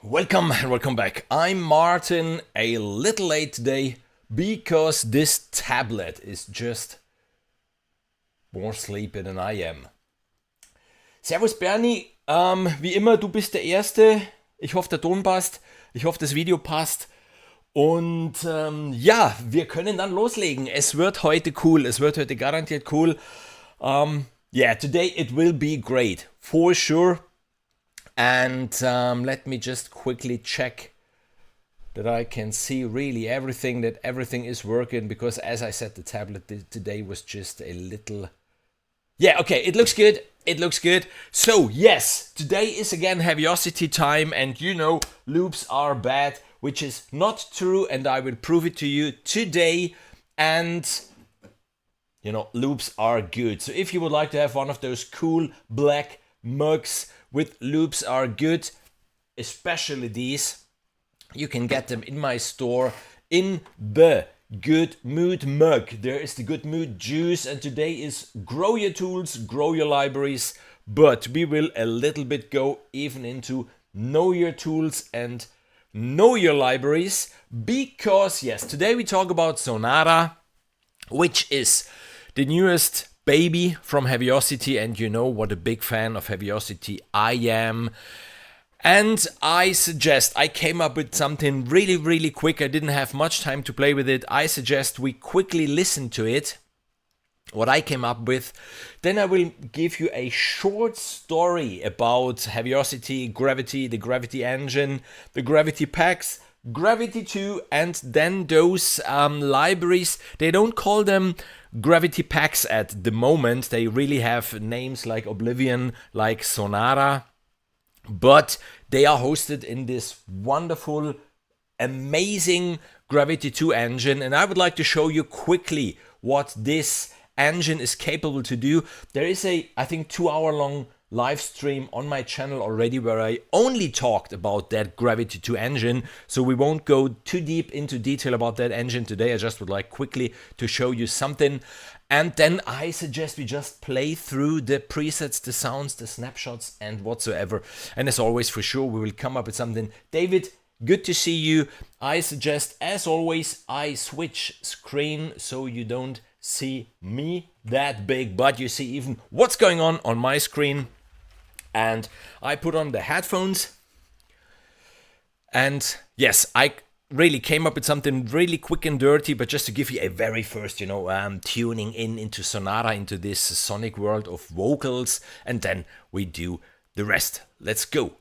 Welcome and welcome back. I'm Martin, a little late today because this tablet is just more sleepy than I am. Servus Bernie, wie immer, du bist der Erste. Ich hoffe, der Ton passt. Ich hoffe, das Video passt. Und ja, wir können dann loslegen. Es wird heute cool. Es wird heute garantiert cool. Yeah, today it will be great, for sure. And let me just quickly check that I can see really everything, that everything is working, because as I said, the tablet today was just a little... Yeah, okay, it looks good. It looks good. So, yes, today is again Heavyocity time, and you know, loops are bad, which is not true, and I will prove it to you today. And, you know, loops are good. So if you would like to have one of those cool black mugs with loops are good, especially these, you can get them in my store in the Good Mood mug. There is the Good Mood juice, and today is grow your tools, grow your libraries, but we will a little bit go even into know your tools and know your libraries, because yes, today we talk about Sonara, which is the newest baby from Heavyocity, and you know what a big fan of Heavyocity I am. And I suggest, I came up with something really quick. I didn't have much time to play with it. I suggest we quickly listen to it, what I came up with. Then I will give you a short story about Heavyocity, Gravity, the Gravity engine, the Gravity packs, Gravity 2, and then those libraries. They don't call them Gravity packs at the moment. They really have names like Oblivion, like Sonara. But they are hosted in this wonderful, amazing Gravity 2 engine. And I would like to show you quickly what this engine is capable to do. There is a, I think, 2-hour long live stream on my channel already where I only talked about that Gravity 2 engine. So we won't go too deep into detail about that engine today. I just would like quickly to show you something. And then I suggest we just play through the presets, the sounds, the snapshots and whatsoever. And as always, for sure, we will come up with something. David, good to see you. I suggest, as always, I switch screen so you don't see me that big, but you see even what's going on my screen. And I put on the headphones. And yes, I really came up with something really quick and dirty, but just to give you a very first, you know, tuning into Sonara, into this sonic world of vocals, and then we do the rest. Let's go.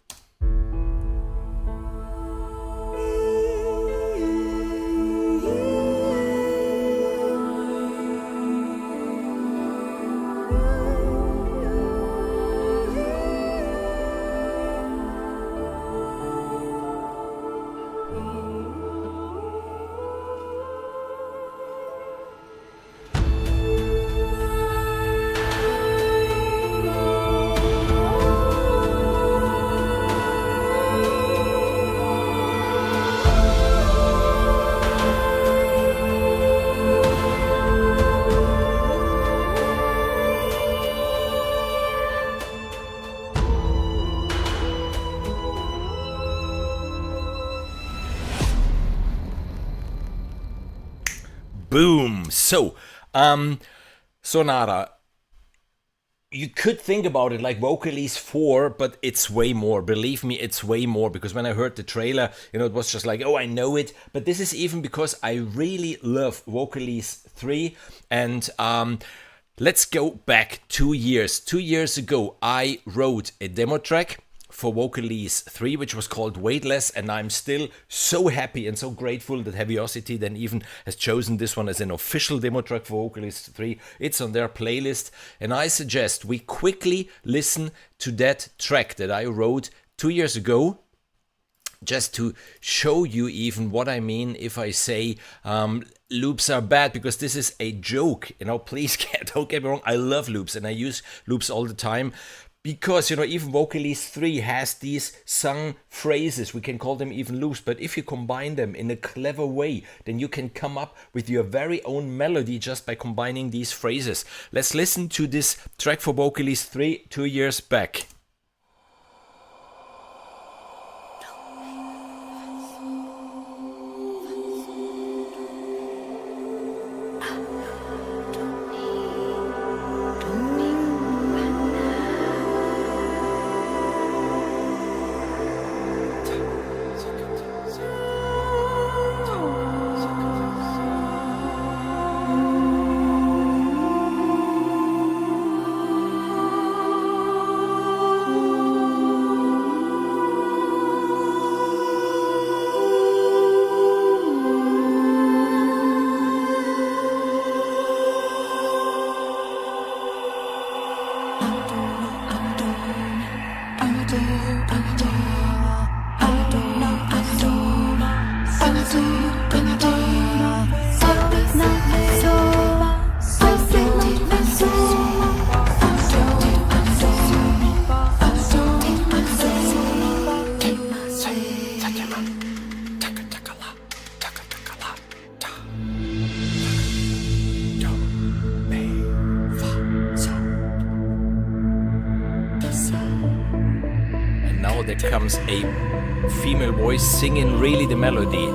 Boom. So, Sonara, you could think about it like Vocalese 4, but it's way more. Believe me, it's way more, because when I heard the trailer, you know, it was just like, oh, I know it. But this is even because I really love Vocalese 3. And let's go back 2 years. 2 years ago, I wrote a demo track for Vocalese 3, which was called Weightless, and I'm still so happy and so grateful that Heavyocity then even has chosen this one as an official demo track for Vocalese 3. It's on their playlist, and I suggest we quickly listen to that track that I wrote 2 years ago, just to show you even what I mean if I say loops are bad, because this is a joke, you know. Please don't get me wrong, I love loops and I use loops all the time. Because, you know, even Vocalese 3 has these sung phrases. We can call them even loops. But if you combine them in a clever way, then you can come up with your very own melody just by combining these phrases. Let's listen to this track for Vocalese 3 2 years back. now there comes a female voice singing really the melody.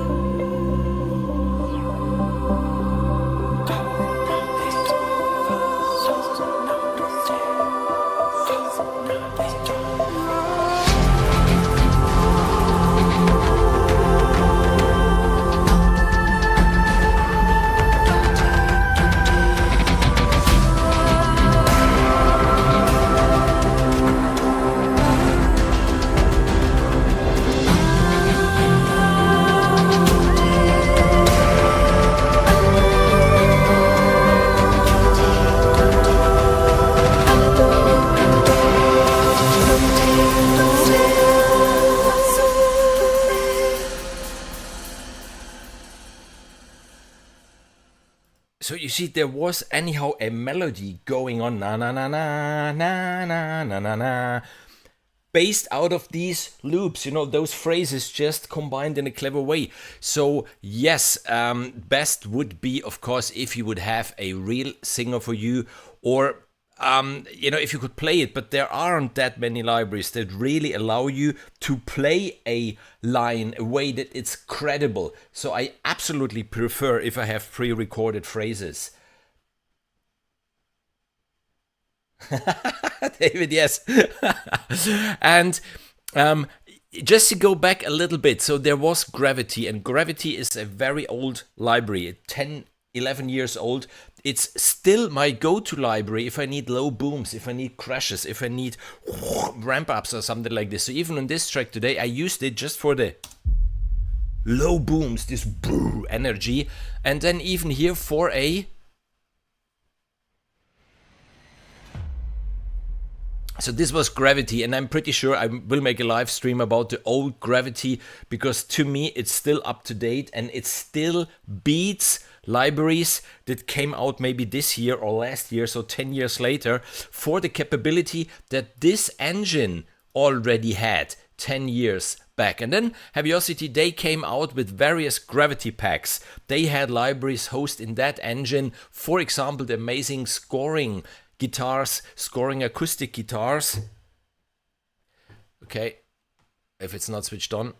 So you see, there was anyhow a melody going on, na na na na na na na na na, based out of these loops, you know, those phrases just combined in a clever way. So yes, best would be, of course, if you would have a real singer for you, or you know, if you could play it, but there aren't that many libraries that really allow you to play a line a way that it's credible. So I absolutely prefer if I have pre-recorded phrases. David, yes. And just to go back a little bit, so there was Gravity, and Gravity is a very old library, 10, 11 years old. It's still my go-to library if I need low booms, if I need crashes, if I need ramp-ups or something like this. So even on this track today, I used it just for the low booms, this boo energy. And then even here for a... So this was Gravity, and I'm pretty sure I will make a live stream about the old Gravity, because to me it's still up to date and it still beats libraries that came out maybe this year or last year, so 10 years later, for the capability that this engine already had 10 years back. And then Heavyocity, they came out with various Gravity packs. They had libraries hosted in that engine, for example, the amazing scoring guitars, scoring acoustic guitars. Okay, if it's not switched on.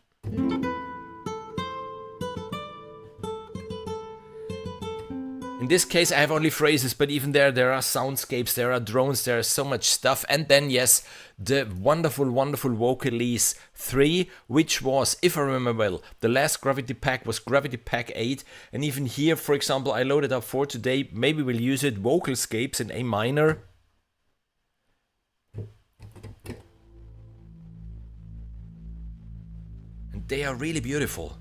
In this case, I have only phrases, but even there are soundscapes, there are drones, there is so much stuff. And then, yes, the wonderful, wonderful Vocalese 3, which was, if I remember well, the last Gravity pack was Gravity Pack 8. And even here, for example, I loaded up for today, maybe we'll use it, Vocalscapes in A minor. And they are really beautiful.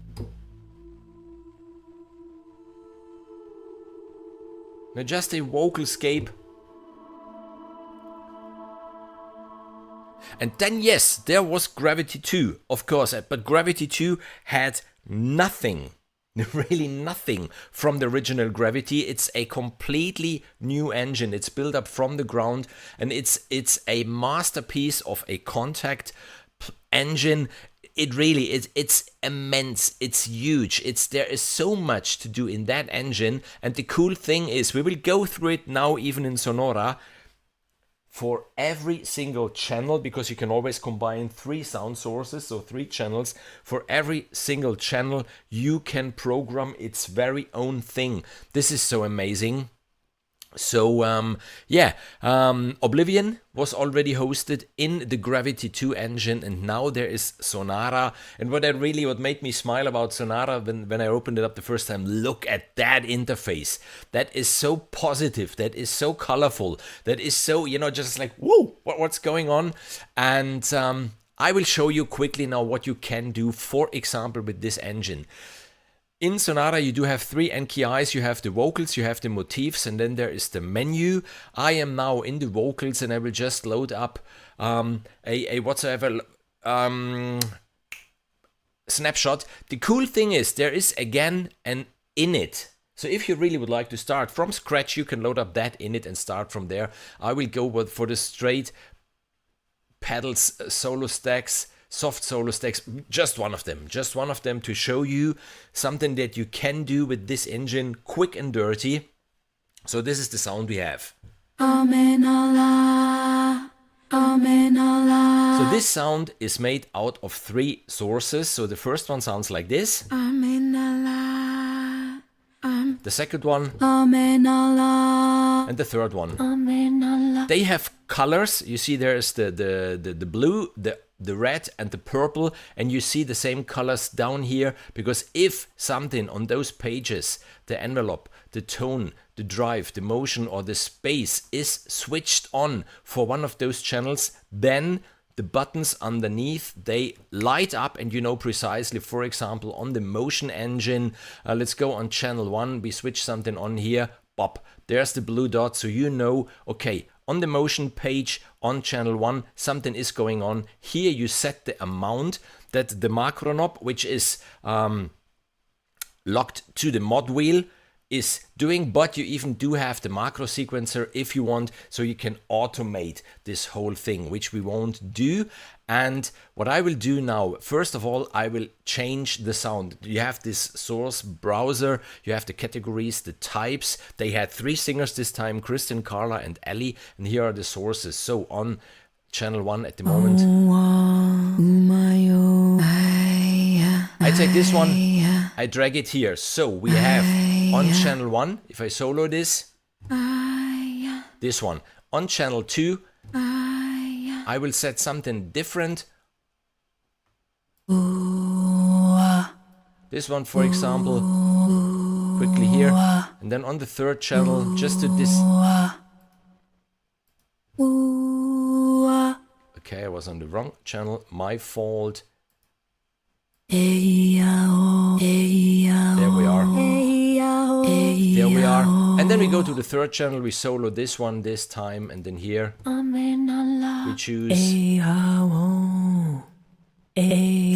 Now just a vocalscape. And then yes, there was Gravity 2, of course, but Gravity 2 had nothing, really nothing from the original Gravity. It's a completely new engine. It's built up from the ground, and it's a masterpiece of a Kontakt engine. It really is. It's immense. It's huge. There is so much to do in that engine. And the cool thing is, we will go through it now, even in Sonara, for every single channel, because you can always combine 3 sound sources, so 3 channels. For every single channel, you can program its very own thing. This is so amazing. So Oblivion was already hosted in the Gravity 2 engine, and now there is Sonara. And what made me smile about Sonara when I opened it up the first time, look at that interface. That is so positive, that is so colorful, that is so, you know, just like, whoa, what's going on? And I will show you quickly now what you can do, for example, with this engine. In Sonara, you do have 3 NKIs. You have the vocals, you have the motifs, and then there is the menu. I am now in the vocals, and I will just load up a whatsoever snapshot. The cool thing is, there is again an init. So if you really would like to start from scratch, you can load up that init and start from there. I will go for the straight pedals, solo stacks, soft solo stacks, just one of them to show you something that you can do with this engine, quick and dirty. So this is the sound we have. Amen Allah, So this sound is made out of 3 sources. So the first one sounds like this. The second one. And the third one. They have colors. You see there's the blue, the red and the purple, and you see the same colors down here, because if something on those pages, the envelope, the tone, the drive, the motion or the space is switched on for one of those channels, then the buttons underneath, they light up and you know precisely. For example, on the motion engine, let's go on channel 1, we switch something on here, pop, there's the blue dot, so you know, okay, on the motion page on channel 1 something is going on. Here you set the amount that the macro knob, which is locked to the mod wheel, is doing, but you even do have the macro sequencer if you want, so you can automate this whole thing, which we won't do. And what I will do now, first of all, I will change the sound. You have this source browser, you have the categories, the types. They had 3 singers this time, Kristen, Carla and Ellie, and here are the sources. So on channel 1 at the moment, I take this one, I drag it here. So we have on channel 1, if I solo this one. On channel 2, I will set something different. This one, for example, quickly here. And then on the third channel, just to this. Okay, I was on the wrong channel, my fault. There we are. There we are. And then we go to the third channel, we solo this one this time, and then here we choose,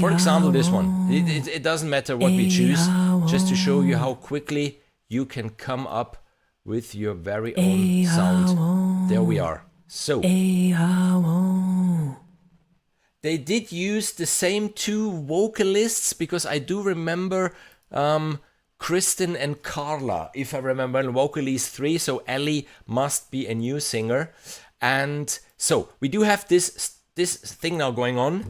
for example, this one. It doesn't matter what we choose, just to show you how quickly you can come up with your very own sound. There we are. So they did use the same 2 vocalists, because I do remember Kristen and Carla, if I remember, and vocalist 3, so Ellie must be a new singer. And so we do have this thing now going on.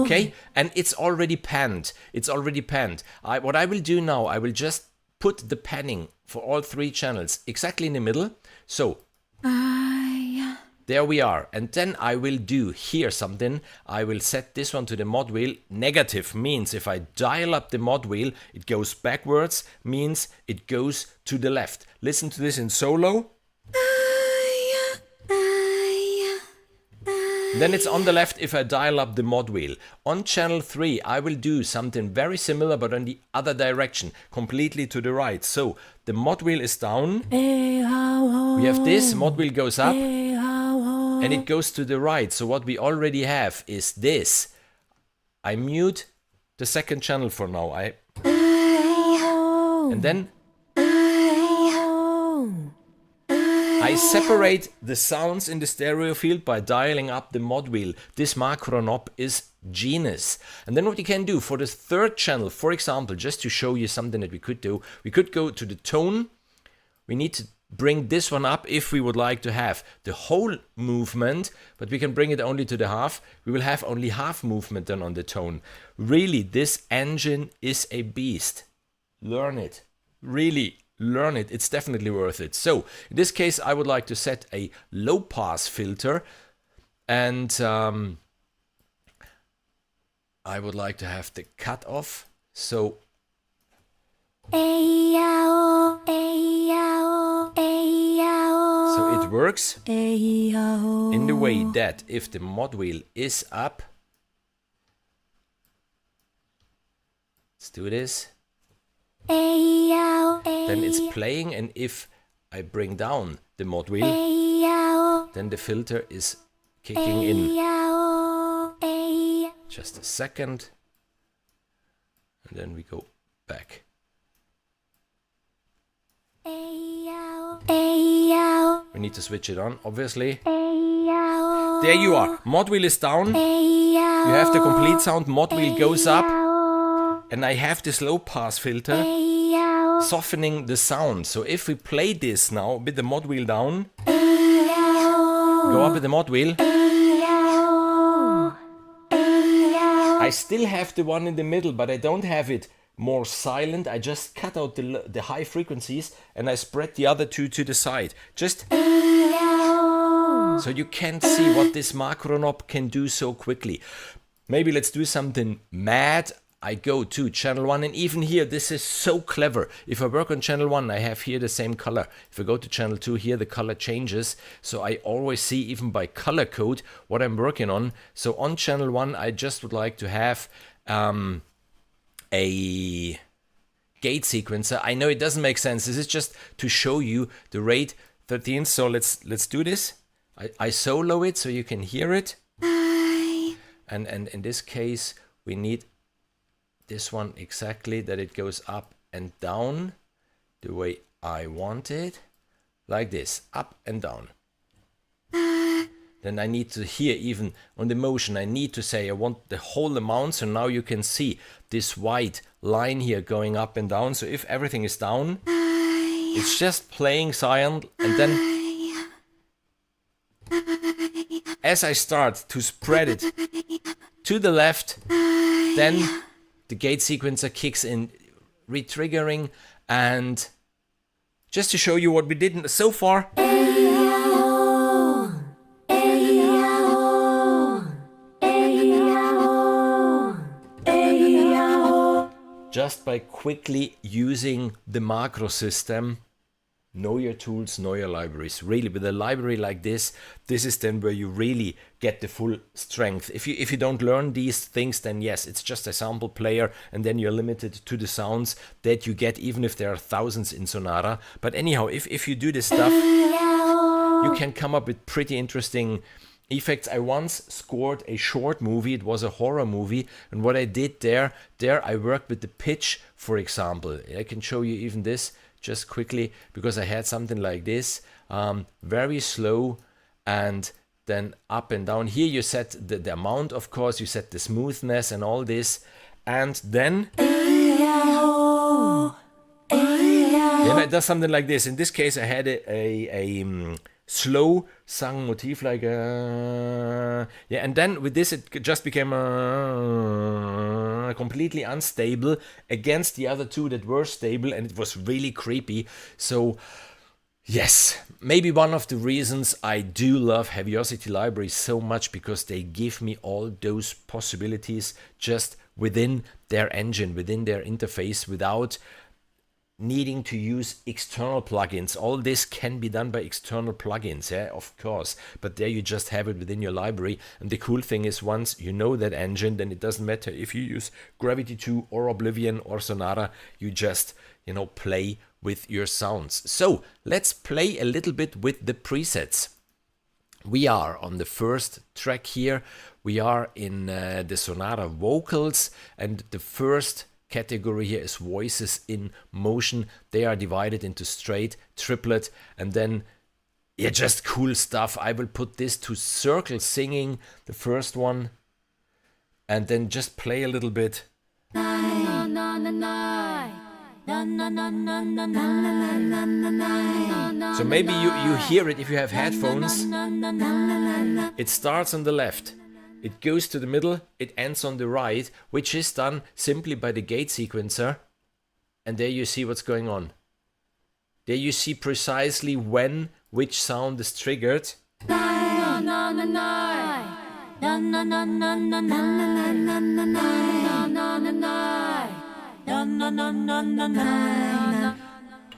Okay, and it's already panned. It's already panned. What I will do now, I will just put the panning for all 3 channels exactly in the middle. So there we are. And then I will do here something. I will set this one to the mod wheel. Negative means if I dial up the mod wheel, it goes backwards, means it goes to the left. Listen to this in solo. Then it's on the left if I dial up the mod wheel. On channel 3, I will do something very similar, but on the other direction, completely to the right. So the mod wheel is down. We have this, mod wheel goes up. And it goes to the right. So what we already have is this. I mute the second channel for now. And then I separate the sounds in the stereo field by dialing up the mod wheel. This macro knob is genius. And then what you can do for the third channel, for example, just to show you something that we could do, we could go to the tone. We need to bring this one up if we would like to have the whole movement, but we can bring it only to the half. We will have only half movement then on the tone. Really, this engine is a beast. Learn it. Really learn it. It's definitely worth it. So in this case, I would like to set a low pass filter, and I would like to have the cutoff. So it works in the way that if the mod wheel is up, let's do this, then it's playing, and if I bring down the mod wheel, then the filter is kicking in. Just a second, and then we go back. We need to switch it on, obviously. There you are. Mod wheel is down. You have the complete sound. Mod wheel goes up. And I have this low pass filter softening the sound. So if we play this now with the mod wheel down, Go up with the mod wheel. I still have the one in the middle, but I don't have it more silent. I just cut out the high frequencies and I spread the other two to the side. Just so you can see what this macro knob can do so quickly. Maybe let's do something mad. I go to channel 1, and even here, this is so clever. If I work on channel 1, I have here the same color. If I go to channel 2, here the color changes. So I always see, even by color code, what I'm working on. So on channel 1, I just would like to have a gate sequencer. I know it doesn't make sense. This is just to show you the rate 13. So let's do this. I solo it so you can hear it. And in this case, we need this one exactly, that it goes up and down the way I want it, like this, up and down. Then I need to hear, even on the motion, I need to say I want the whole amount. So now you can see this white line here going up and down. So if everything is down, it's just playing silent, and then as I start to spread it to the left, then the gate sequencer kicks in, re-triggering, and just to show you what we did so far. Just by quickly using the macro system. Know your tools, know your libraries. Really, with a library like this is then where you really get the full strength. If you don't learn these things, then yes, it's just a sample player, and then you're limited to the sounds that you get, even if there are thousands in Sonara. But anyhow, if you do this stuff, you can come up with pretty interesting effects. I once scored a short movie. It was a horror movie, and what I did there I worked with the pitch, for example. I can show you even this just quickly, because I had something like this, very slow, and then up and down. Here you set the amount, of course, you set the smoothness and all this, and then it does something like this. In this case, I had a slow sung motif, like and then with this it just became completely unstable against the other two that were stable, and it was really creepy. So yes, maybe one of the reasons I do love Heavyocity Library so much, because they give me all those possibilities just within their engine, within their interface, without needing to use external plugins. All this can be done by external plugins, yeah, of course, but there you just have it within your library. And the cool thing is, once you know that engine, then it doesn't matter if you use Gravity 2 or Oblivion or Sonara, you just, play with your sounds. So let's play a little bit with the presets. We are on the first track here. We are in the Sonara vocals, and the first category here is voices in motion. They are divided into straight, triplet, and then just cool stuff. I will put this to circle singing, the first one, and then just play a little bit. So maybe you hear it if you have headphones. It starts on the left, it goes to the middle, it ends on the right, which is done simply by the gate sequencer. And there you see what's going on. There you see precisely when which sound is triggered.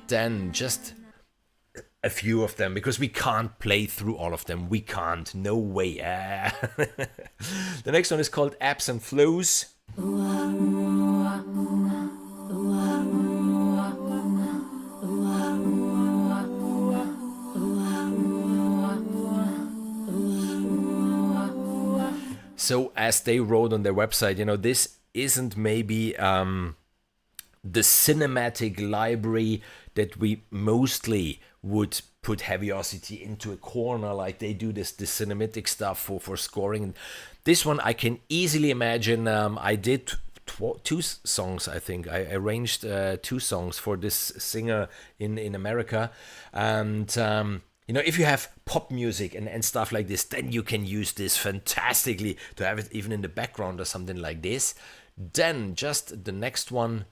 Then just a few of them, because we can't play through all of them. We can't, no way. The next one is called Ebbs and Flows. So as they wrote on their website, this isn't maybe the cinematic library that we mostly would put Heavyocity into a corner, like they do this cinematic stuff for scoring. This one I can easily imagine. I did two songs, I think. I arranged two songs for this singer in America, and You know, if you have pop music and stuff like this, then you can use this fantastically to have it even in the background or something like this. Then just the next one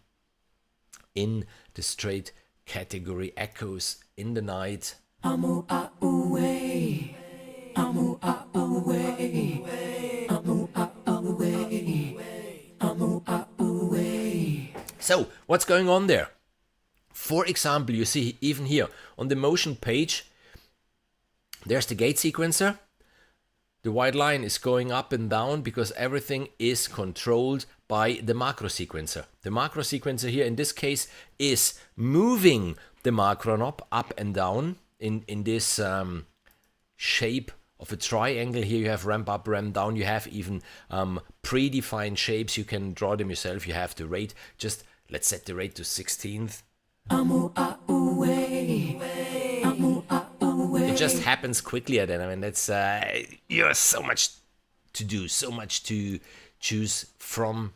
in the straight category, Echoes in the Night. Amu a-uwe, amu a-uwe, amu a-uwe, amu a-uwe. So, what's going on there? For example, you see even here on the motion page, there's the gate sequencer. The white line is going up and down because everything is controlled by the macro sequencer. The macro sequencer here in this case is moving the macro knob up and down in this shape of a triangle. Here you have ramp up, ramp down. You have even predefined shapes. You can draw them yourself. You have the rate. Just let's set the rate to 16th. It just happens quickly then. I mean, that's you have so much to do, so much to choose from.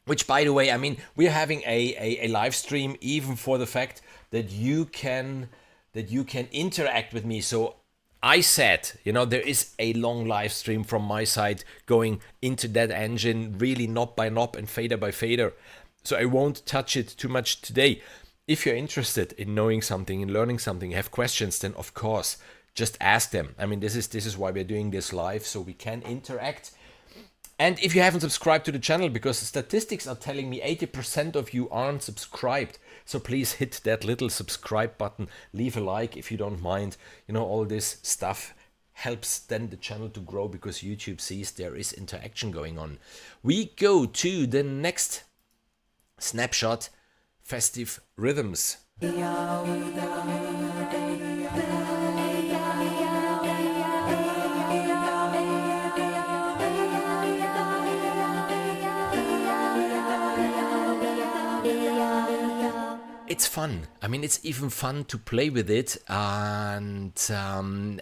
Which, by the way, I mean, we're having a live stream even for the fact that you can interact with me. So I said, you know, there is a long live stream from my side going into that engine, really knob by knob and fader by fader. So I won't touch it too much today. If you're interested in knowing something, in learning something, have questions, then of course, just ask them. I mean, this is why we're doing this live, so we can interact. And if you haven't subscribed to the channel, because statistics are telling me 80% of you aren't subscribed, so please hit that little subscribe button, leave a like if you don't mind. You know, all this stuff helps then the channel to grow because YouTube sees there is interaction going on. We go to the next snapshot, Festive Rhythms. It's fun. I mean, it's even fun to play with it. And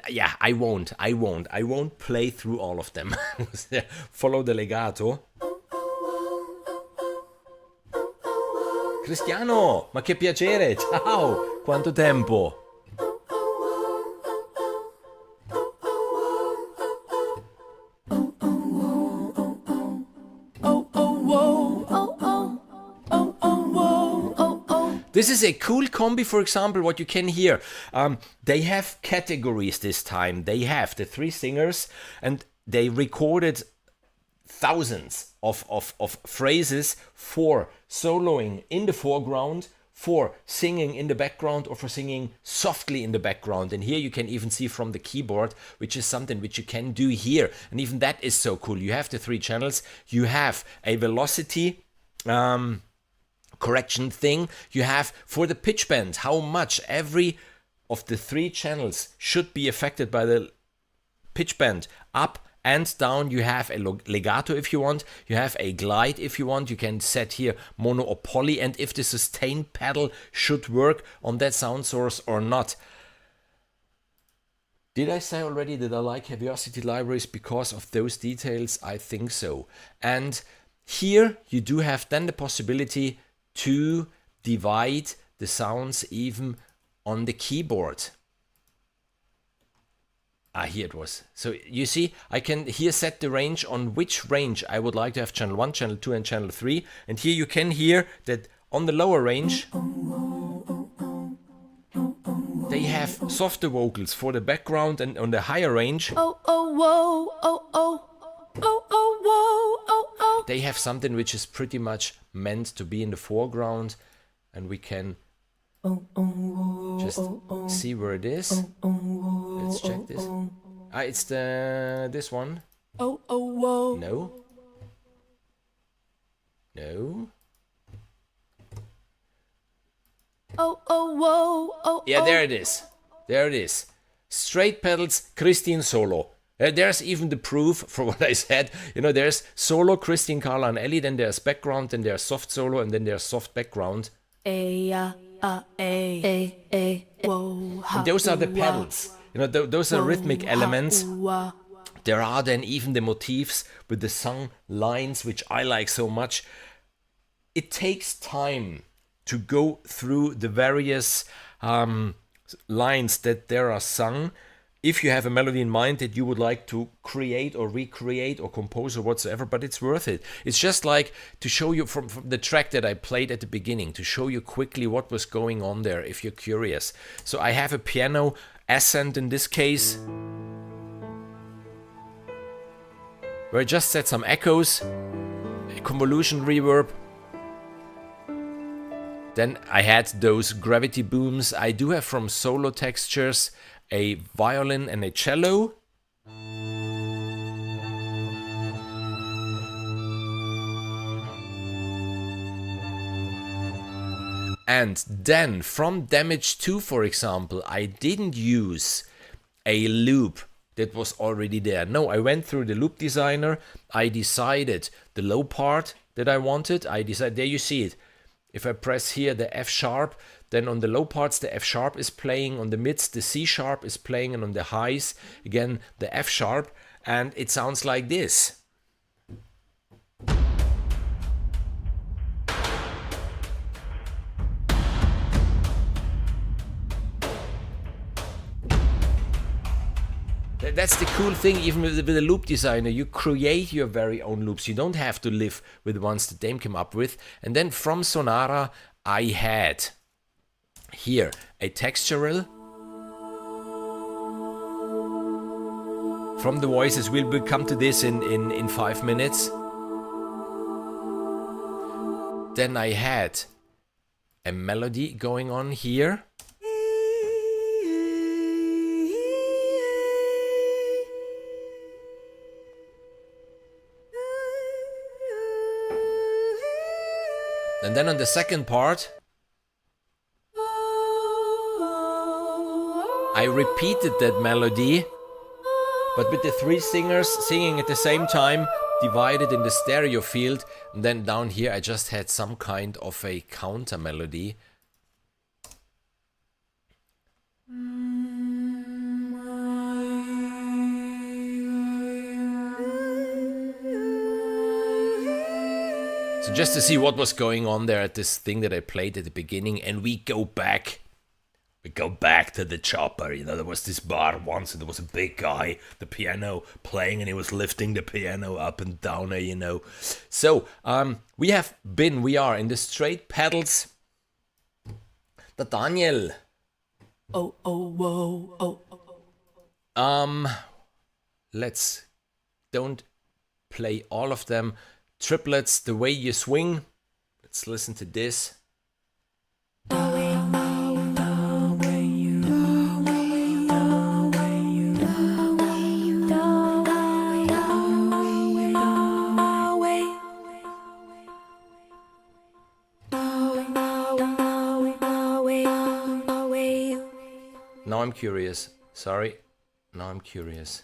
yeah, I won't play through all of them. Follow the legato. Cristiano, ma che piacere, ciao, quanto tempo. This is a cool combi, for example, what you can hear. They have categories this time. They have the three singers and they recorded thousands of phrases for soloing in the foreground, for singing in the background, or for singing softly in the background. And here you can even see from the keyboard, which is something which you can do here. And even that is so cool. You have the three channels. You have a velocity correction thing. You have for the pitch bend, how much every of the three channels should be affected by the pitch bend, up and down. You have a legato if you want, you have a glide if you want. You can set here mono or poly, and if the sustain pedal should work on that sound source or not. Did I say already that I like Heavyocity libraries because of those details? I think so. And here you do have then the possibility to divide the sounds even on the keyboard. Here it was. So you see, I can here set the range on which range I would like to have channel 1, channel 2 and channel 3. And here you can hear that on the lower range they have softer vocals for the background, and on the higher range they have something which is pretty much meant to be in the foreground, and we can just see where it is. Let's check this. It's this one. No. Yeah, there it is. There it is. Straight pedals, Christine solo. There's even the proof for what I said. You know, there's solo, Christine, Carla and Ellie, then there's background, then there's soft solo, and then there's soft background. And those are the pedals. You know, those are rhythmic elements. There are then even the motifs with the sung lines, which I like so much. It takes time to go through the various lines that there are sung, if you have a melody in mind that you would like to create or recreate or compose or whatsoever, but it's worth it. It's just like to show you from the track that I played at the beginning, to show you quickly what was going on there if you're curious. So I have a piano ascent in this case, where I just set some echoes, a convolution reverb. Then I had those gravity booms. I do have from solo textures a violin and a cello. And then from Damage 2, for example, I didn't use a loop that was already there. No, I went through the loop designer. I decided the low part that I wanted. I decided, there you see it. If I press here the F sharp, then on the low parts the F sharp is playing, on the mids the C sharp is playing, and on the highs again the F sharp, and it sounds like this. That's the cool thing, even with the loop designer, you create your very own loops. You don't have to live with the ones that Dame came up with. And then from Sonara, I had here a textural. From the voices, we'll come to this in 5 minutes. Then I had a melody going on here. And then on the second part, I repeated that melody, but with the 3 singers singing at the same time, divided in the stereo field. And then down here I just had some kind of a counter melody. So just to see what was going on there at this thing that I played at the beginning, and we go back to the chopper. You know, there was this bar once and there was a big guy, the piano playing, and he was lifting the piano up and down, you know. So we are in the straight pedals. The Daniel. Let's don't play all of them. Triplets, The Way You Swing. Let's listen to this. Now I'm curious. Sorry. Now I'm curious.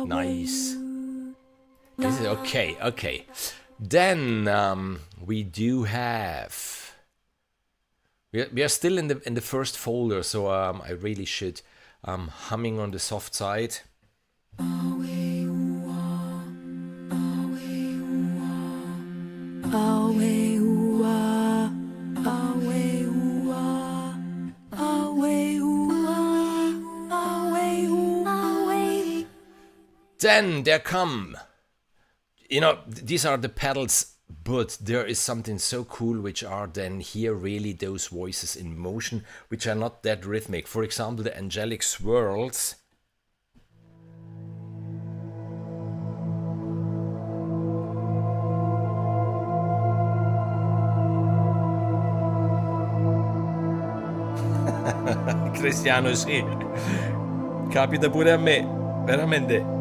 Nice. This is okay, okay. Then we do have. We are still in the first folder, so I really should humming on the soft side. Then there come, you know, these are the pedals, but there is something so cool which are then here really those voices in motion, which are not that rhythmic. For example, the angelic swirls. Cristiano, sì. Capita pure a me, veramente.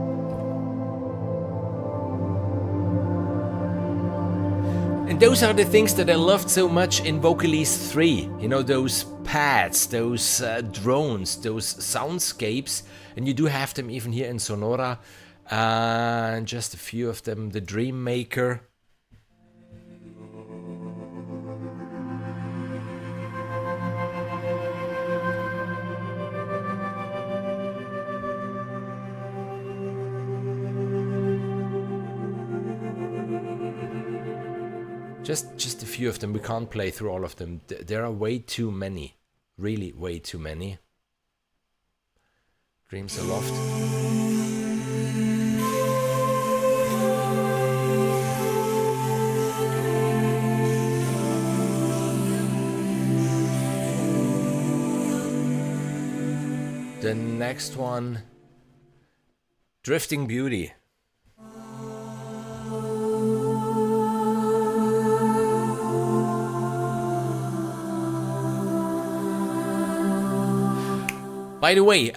And those are the things that I loved so much in Vocalese 3. You know, those pads, those drones, those soundscapes. And you do have them even here in Sonora. And just a few of them. The Dream Maker. Just a few of them. We can't play through all of them. There are way too many. Really way too many. Dreams Aloft. The next one, Drifting Beauty. By the way,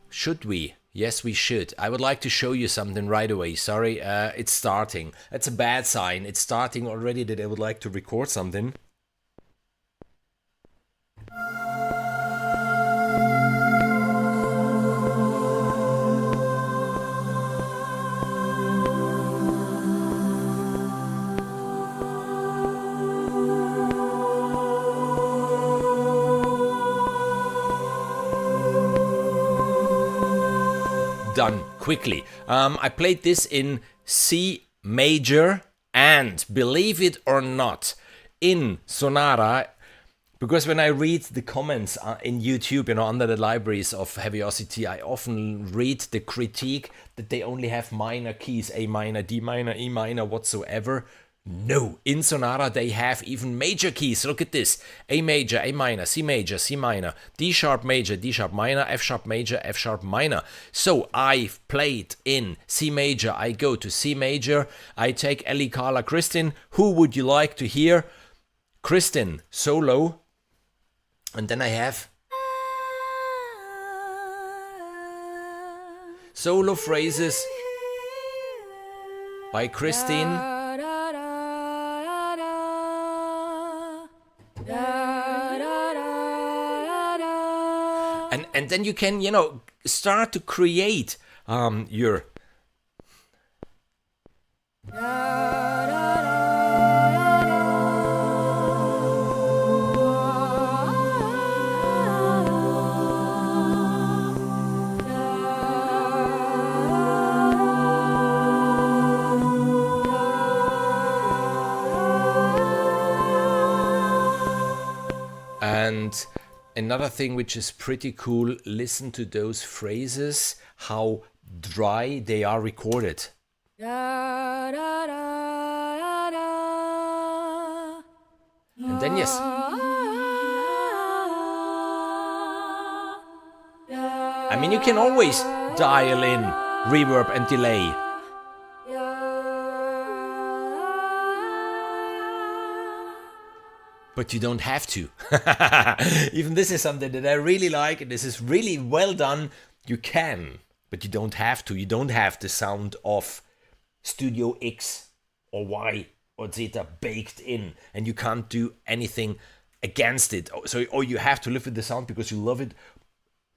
should we? Yes, we should. I would like to show you something right away. Sorry, it's starting. That's a bad sign. It's starting already that I would like to record something. Done quickly. I played this in C major, and believe it or not, in Sonara, because when I read the comments in YouTube, under the libraries of Heavyocity, I often read the critique that they only have minor keys, A minor, D minor, E minor, whatsoever. No, in Sonara they have even major keys. Look at this. A major, A minor, C minor, D sharp major, D sharp minor, F sharp major, F sharp minor. So I've played in C major, I go to C major, I take Ellie, Carla, Kristin. Who would you like to hear? Kristin, solo. And then I have solo phrases by Kristin. And then you can, start to create your... And another thing which is pretty cool, listen to those phrases, how dry they are recorded. And then yes. I mean, you can always dial in reverb and delay. But you don't have to. Even this is something that I really like, and this is really well done. You can, but you don't have to. You don't have the sound of Studio X or Y or Zeta baked in, and you can't do anything against it. Or you have to live with the sound because you love it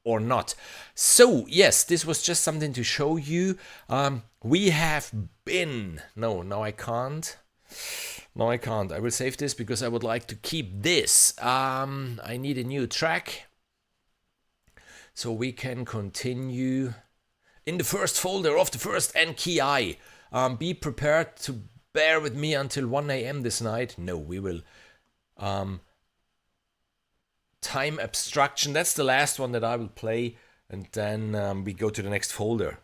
or not. So yes, this was just something to show you. We have been... No, I can't. No, I can't. I will save this because I would like to keep this. I need a new track. So we can continue in the first folder of the first N key I. Be prepared to bear with me until 1 a.m. this night. No, we will. Time Abstraction. That's the last one that I will play. And then we go to the next folder.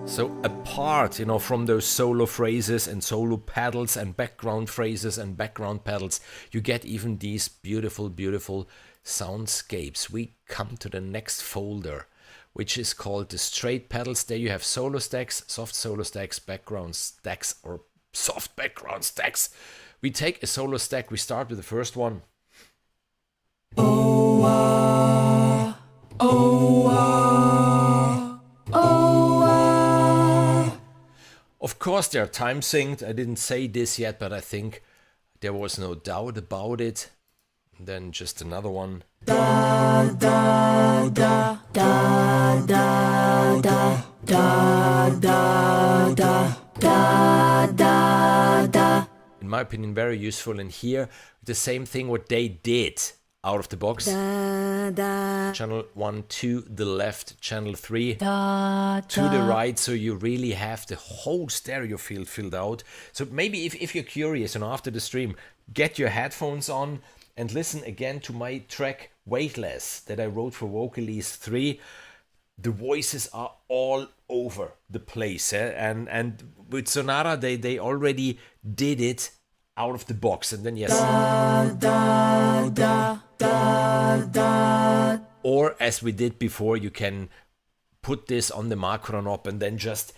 So apart, from those solo phrases and solo pedals and background phrases and background pedals, you get even these beautiful, beautiful soundscapes. We come to the next folder, which is called the straight pedals. There you have solo stacks, soft solo stacks, background stacks, or soft background stacks. We take a solo stack. We start with the first one. Oh, Of course, they're time synced. I didn't say this yet, but I think there was no doubt about it. And then just another one. Da, da, da, da, da, da, da, da, da, da, da. my opinion, very useful. And here, the same thing what they did out of the box. Channel 1 to the left, channel 3 to the right, so you really have the whole stereo field filled out. So maybe if you're curious, after the stream, get your headphones on and listen again to my track Weightless that I wrote for Vocalese 3. The voices are all over the place, and with Sonara they already did it out of the box, and then yes, or as we did before, you can put this on the macro knob and then just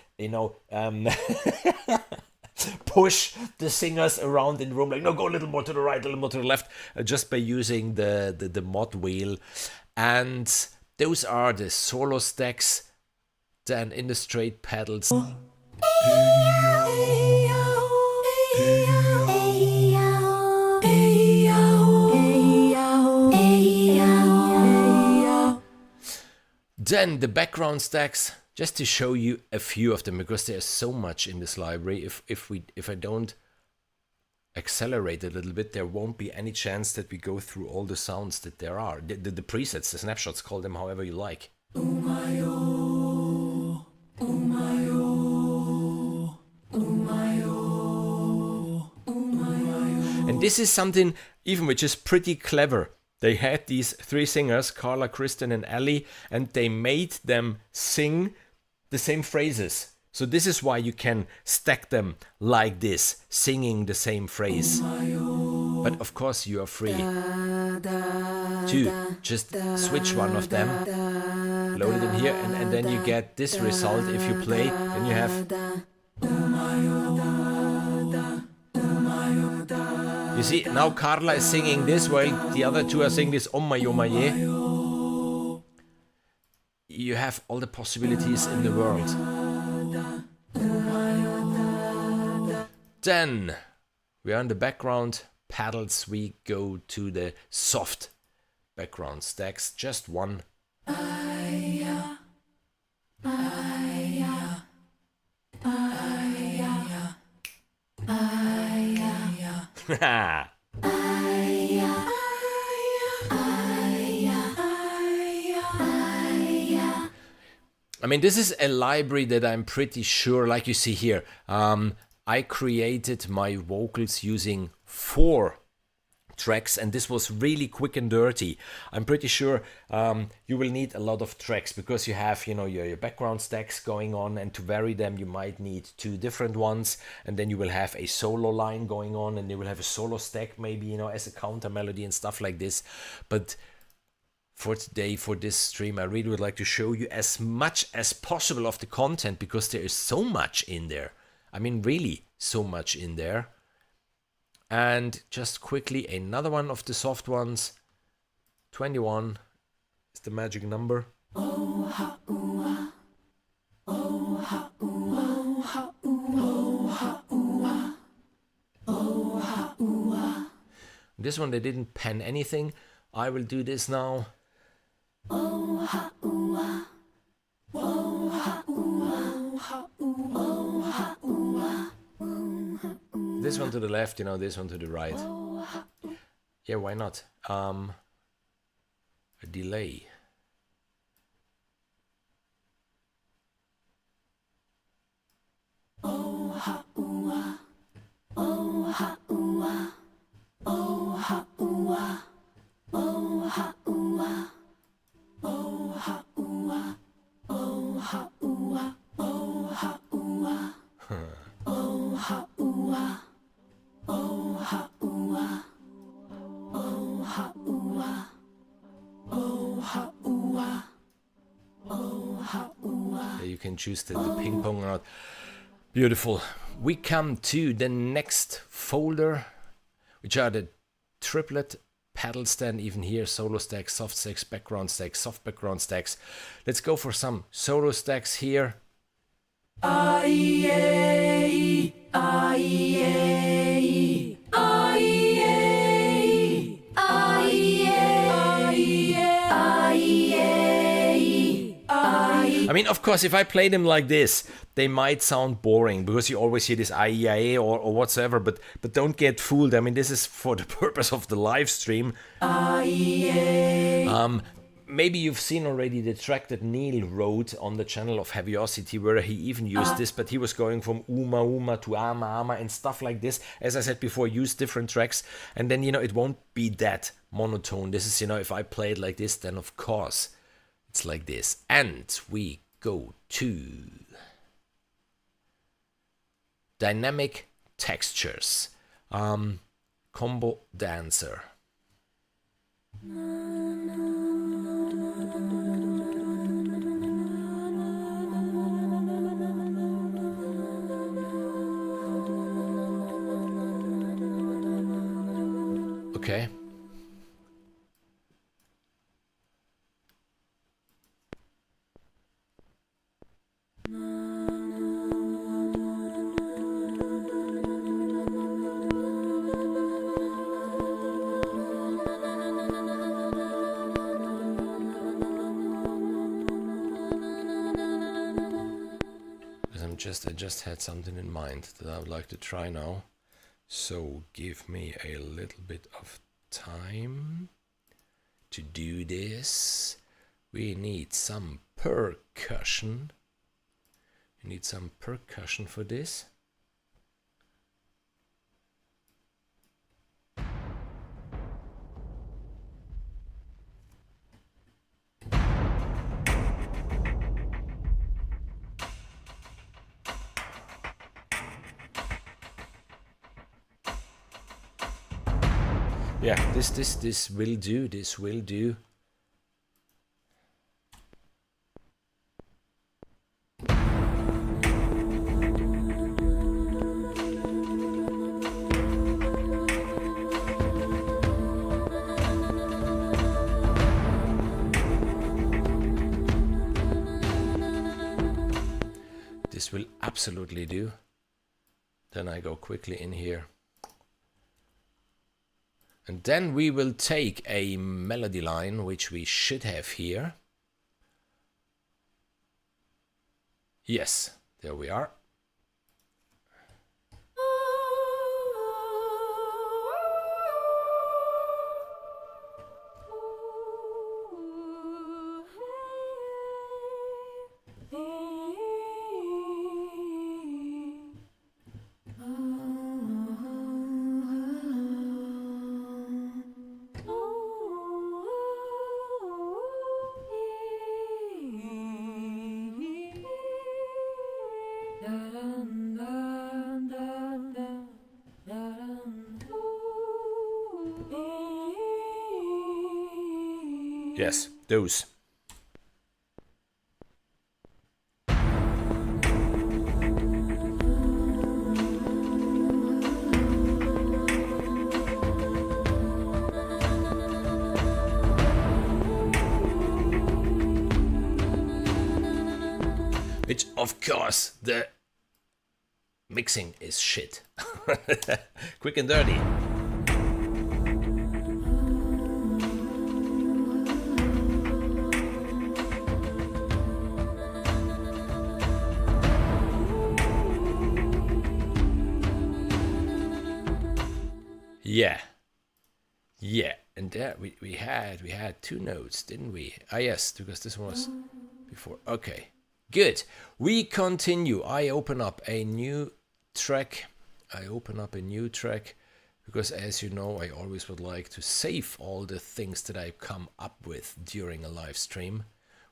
push the singers around in the room, like, no, go a little more to the right, a little more to the left, just by using the mod wheel. And those are the solo stacks. Then in the straight pedals. Then the background stacks, just to show you a few of them, because there's so much in this library. If I don't accelerate a little bit, there won't be any chance that we go through all the sounds that there are. The presets, the snapshots, call them however you like. And this is something even which is pretty clever. They had these 3 singers, Carla, Kristen and Ellie, and they made them sing the same phrases. So this is why you can stack them like this, singing the same phrase. But of course you are free to just switch one of them, load it in here, and then you get this result. If you play, then you have... You see, now Carla is singing this while the other 2 are singing this "Oh my, oh my, yeah." You have all the possibilities in the world. Then we are in the background pedals. We go to the soft background stacks. Just one. I mean, this is a library that I'm pretty sure, like you see here, I created my vocals using 4 tracks, and this was really quick and dirty. I'm pretty sure you will need a lot of tracks, because you have, your background stacks going on, and to vary them you might need 2 different ones, and then you will have a solo line going on, and you will have a solo stack maybe, as a counter melody and stuff like this. But for today, for this stream, I really would like to show you as much as possible of the content, because there is so much in there. I mean, really so much in there. And just quickly, another one of the soft ones. 21 is the magic number. This one, they didn't pen anything. I will do this now. This one to the left, this one to the right. Yeah, why not? A delay. You can choose the ping pong or not. Beautiful. We come to the next folder, which are the triplet pedal stand. Even here, solo stacks, soft stacks, background stacks, soft background stacks. Let's go for some solo stacks here. I mean, of course, if I play them like this, they might sound boring because you always hear this IEIA or whatsoever, but don't get fooled. I mean, this is for the purpose of the live stream. Maybe you've seen already the track that Neil wrote on the channel of Heavyocity, where he even used this, but he was going from uma to ama and stuff like this. As I said before, use different tracks, and then, it won't be that monotone. This is, if I play it like this, then of course it's like this. And we go to dynamic textures, combo dancer. Okay. I just had something in mind that I would like to try now. So give me a little bit of time to do this. We need some percussion. We need some percussion for this. Yeah, this will do. This will do. This will absolutely do. Then I go quickly in here. And then we will take a melody line, which we should have here. Yes, there we are. Yes, those. Which, of course, the mixing is shit. Quick and dirty. Yeah, and there we had two notes, didn't we? Ah yes, because this one was before. Okay, good. We continue. I open up a new track. Because, as you know, I always would like to save all the things that I come up with during a live stream,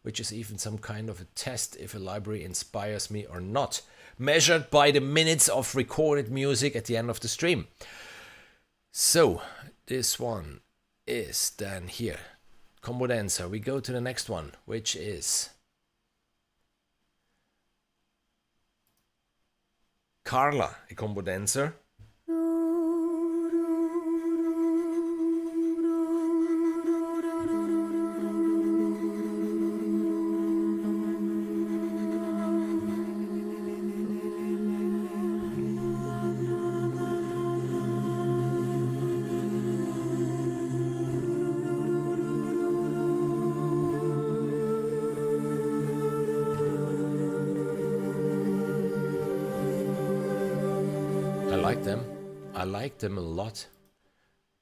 which is even some kind of a test if a library inspires me or not, measured by the minutes of recorded music at the end of the stream. So this one is then here, combo dancer. We go to the next one, which is Carla, a combo dancer. like them. I like them a lot.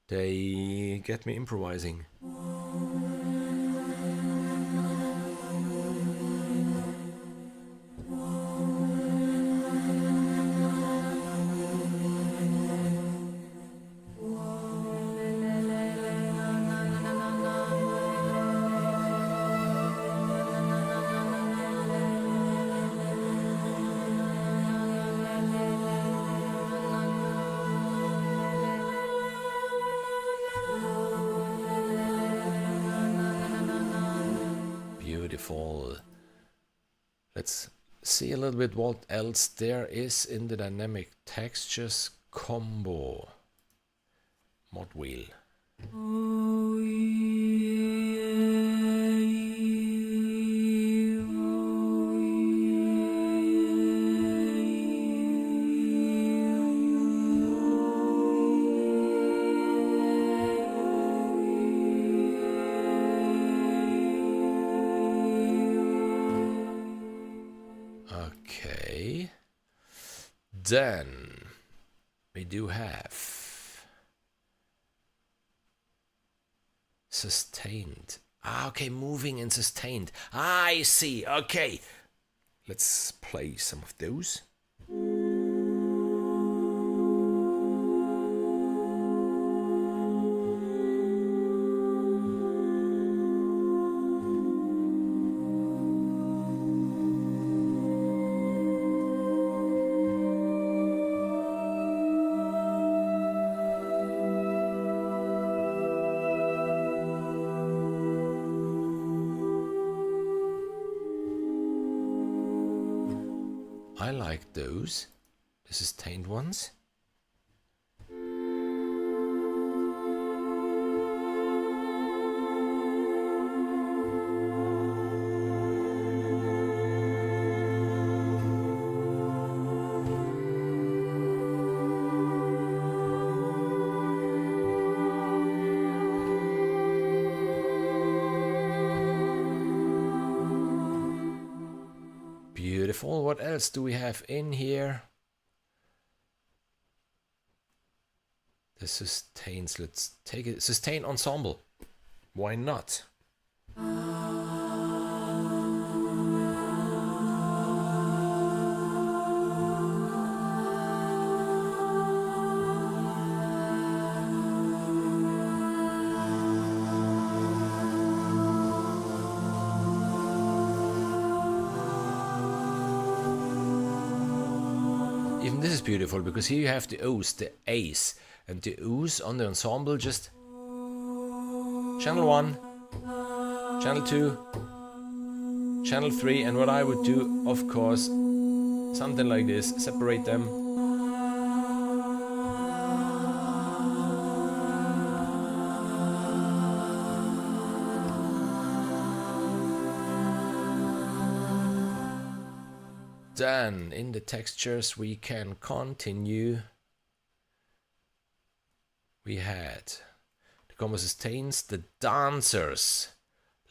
They get me improvising. Beautiful. Let's see a little bit what else there is in the dynamic textures combo mod wheel. Okay, then we do have sustained. Okay, moving and sustained. I see. Okay, let's play some of those. I like those, the sustained ones. Beautiful. What else do we have in here? The sustains. Let's take it. Sustain ensemble. Why not? Even this is beautiful because here you have the O's, the A's, and the O's on the ensemble just channel 1, channel 2, channel 3, and what I would do, of course, something like this, separate them. Then in the textures we can continue. We had the combo sustains, the dancers,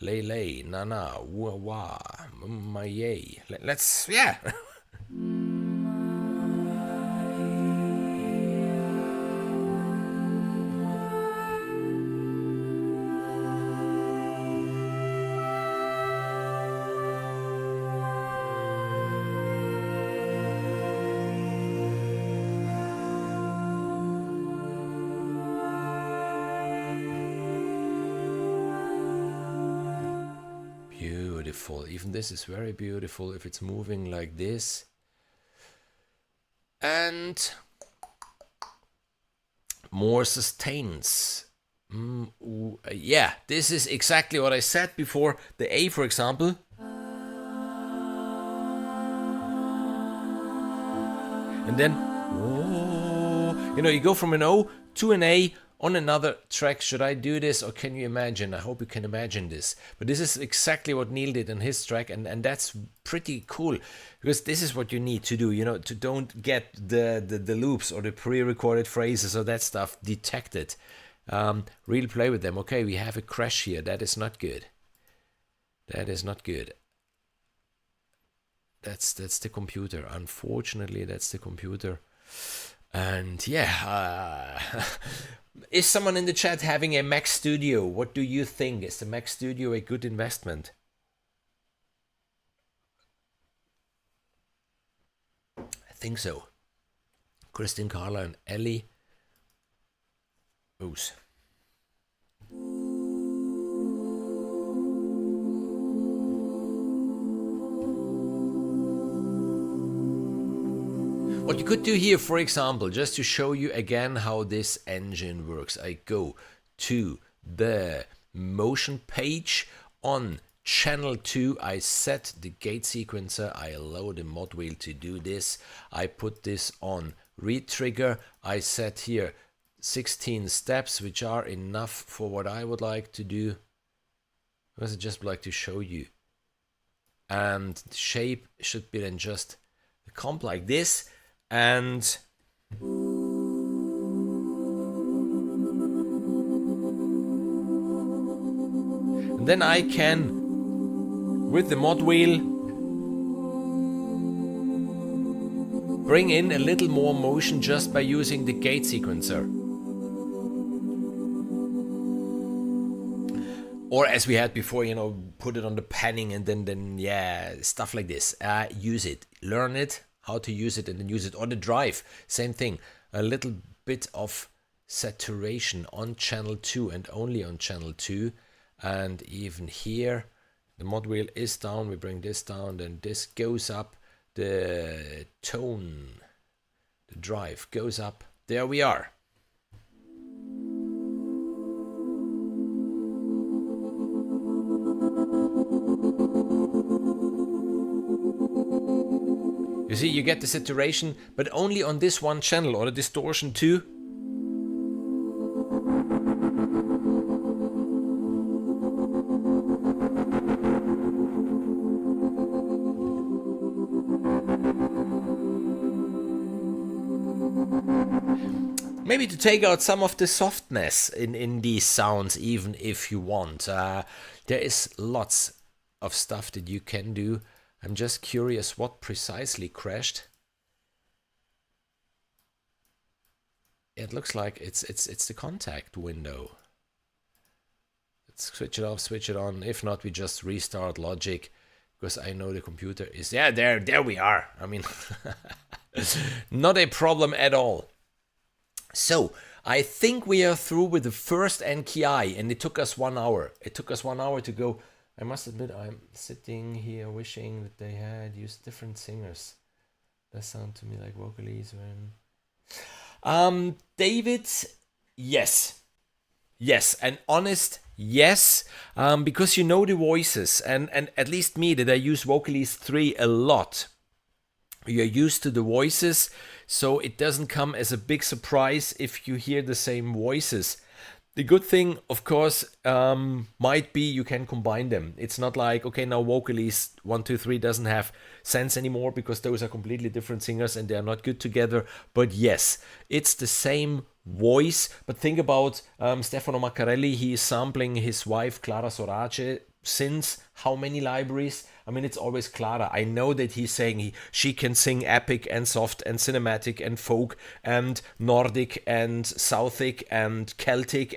lay lay, na na, wah wah, my yay. Let's, yeah. Beautiful. Even this is very beautiful if it's moving like this. And more sustains. Yeah, this is exactly what I said before. The A, for example. And then, oh, you know, you go from an O to an A on another track. Should I do this, or can you imagine? I hope you can imagine this. But this is exactly what Neil did on his track, and that's pretty cool, because this is what you need to do, you know, to don't get the loops or the pre-recorded phrases or that stuff detected. Really play with them. Okay, we have a crash here. That is not good. That is not good. That's the computer. Unfortunately, that's the computer. And yeah, is someone in the chat having a Mac Studio? What do you think? Is the Mac Studio a good investment? I think so. Kristen, Carla, and Ellie. Oops. What you could do here, for example, just to show you again how this engine works, I go to the motion page. On channel 2, I set the gate sequencer. I allow the mod wheel to do this. I put this on retrigger. I set here 16 steps, which are enough for what I would like to do. I would just like to show you. And the shape should be then just a comp like this. And then I can, with the mod wheel, bring in a little more motion just by using the gate sequencer. Or as we had before, you know, put it on the panning and then yeah, stuff like this. Use it, learn it, how to use it, and then use it. On the drive, same thing. A little bit of saturation on channel 2 and only on channel 2. And even here, the mod wheel is down. We bring this down, then this goes up. The tone, the drive goes up. There we are. You see, you get the saturation, but only on this one channel, or the distortion too. Maybe to take out some of the softness in these sounds, even if you want. There is lots of stuff that you can do. I'm just curious what precisely crashed. It looks like it's the contact window. Let's switch it off, switch it on. If not, we just restart Logic, because I know the computer is, yeah, there we are. I mean, not a problem at all. So I think we are through with the first NKI, and it took us 1 hour. It took us 1 hour to go. I must admit, I'm sitting here wishing that they had used different singers. That sound to me like vocalies when... David, yes. Yes, an honest yes, because you know the voices, and at least me, that I use Vocalese 3 a lot. You're used to the voices, so it doesn't come as a big surprise if you hear the same voices. The good thing, of course, might be you can combine them. It's not like, okay, now Vocalese 1, 2, 3 doesn't have sense anymore, because those are completely different singers and they are not good together. But yes, it's the same voice. But think about Stefano Maccarelli. He is sampling his wife Clara Sorace since how many libraries? I mean, it's always Clara. I know that he's saying she can sing epic and soft and cinematic and folk and Nordic and Southic and Celtic,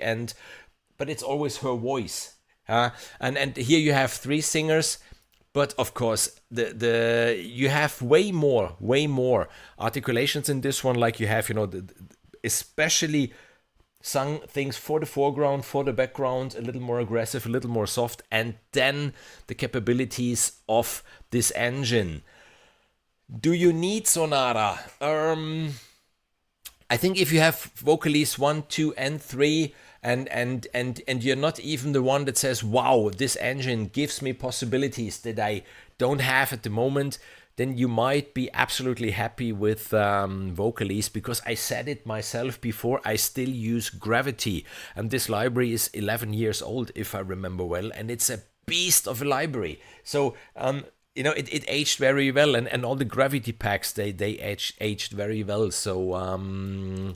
but it's always her voice. And here you have 3 singers, but of course you have way more articulations in this one, like you have, you know, especially sung things for the foreground, for the background, a little more aggressive, a little more soft, and then the capabilities of this engine. Do you need Sonara? I think if you have Vocalese 1, 2, and 3, and you're not even the one that says, wow, this engine gives me possibilities that I don't have at the moment, then you might be absolutely happy with Vocalese, because I said it myself before, I still use Gravity, and this library is 11 years old, if I remember well, and it's a beast of a library. So, you know, it aged very well, and all the Gravity packs, they aged very well, so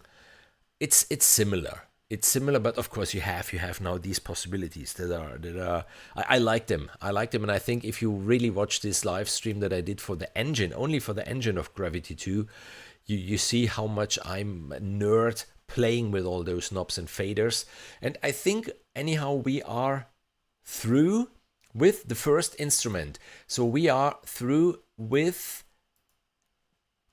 it's similar. it's similar, but of course you have now these possibilities that are I like them. I like them, and I think if you really watch this live stream that I did for the engine, only for the engine of Gravity 2, you see how much I'm a nerd playing with all those knobs and faders. And I think anyhow we are through with the first instrument. So we are through with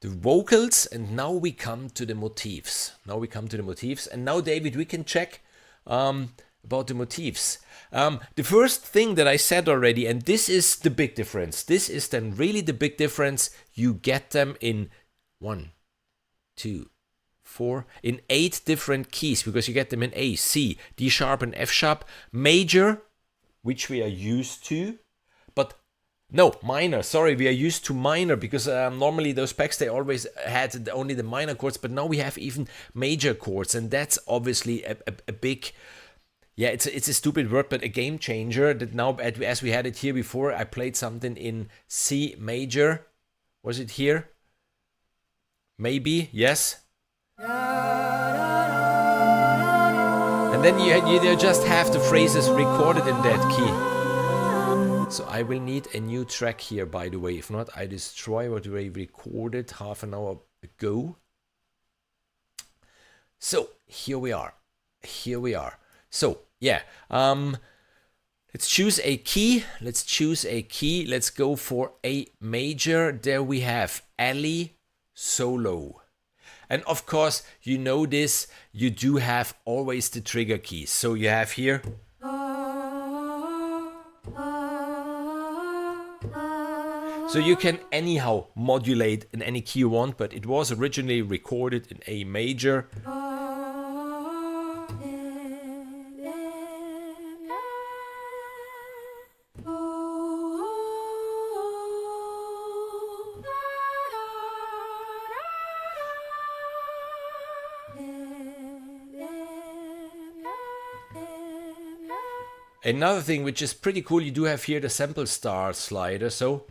the vocals, and now we come to the motifs. And now, David, we can check about the motifs. The first thing that I said already, and this is the big difference. This is then really the big difference. You get them in 1, 2, 4, in 8 different keys, because you get them in A, C, D sharp, and F sharp, major, which we are used to, but no, minor. Sorry, we are used to minor, because normally those packs, they always had only the minor chords, but now we have even major chords, and that's obviously a big, yeah, it's a stupid word, but a game changer. That now, as we had it here before, I played something in C major. Was it here? Maybe, yes. And then you just have the phrases recorded in that key. So I will need a new track here, by the way. If not, I destroy what we recorded half an hour ago. So here we are. So yeah, let's choose a key. Let's go for A major. There we have Ellie solo. And of course, you know this, you do have always the trigger keys. So you have here. So you can anyhow modulate in any key you want, but it was originally recorded in A major. Another thing which is pretty cool, you do have here the sample start slider, so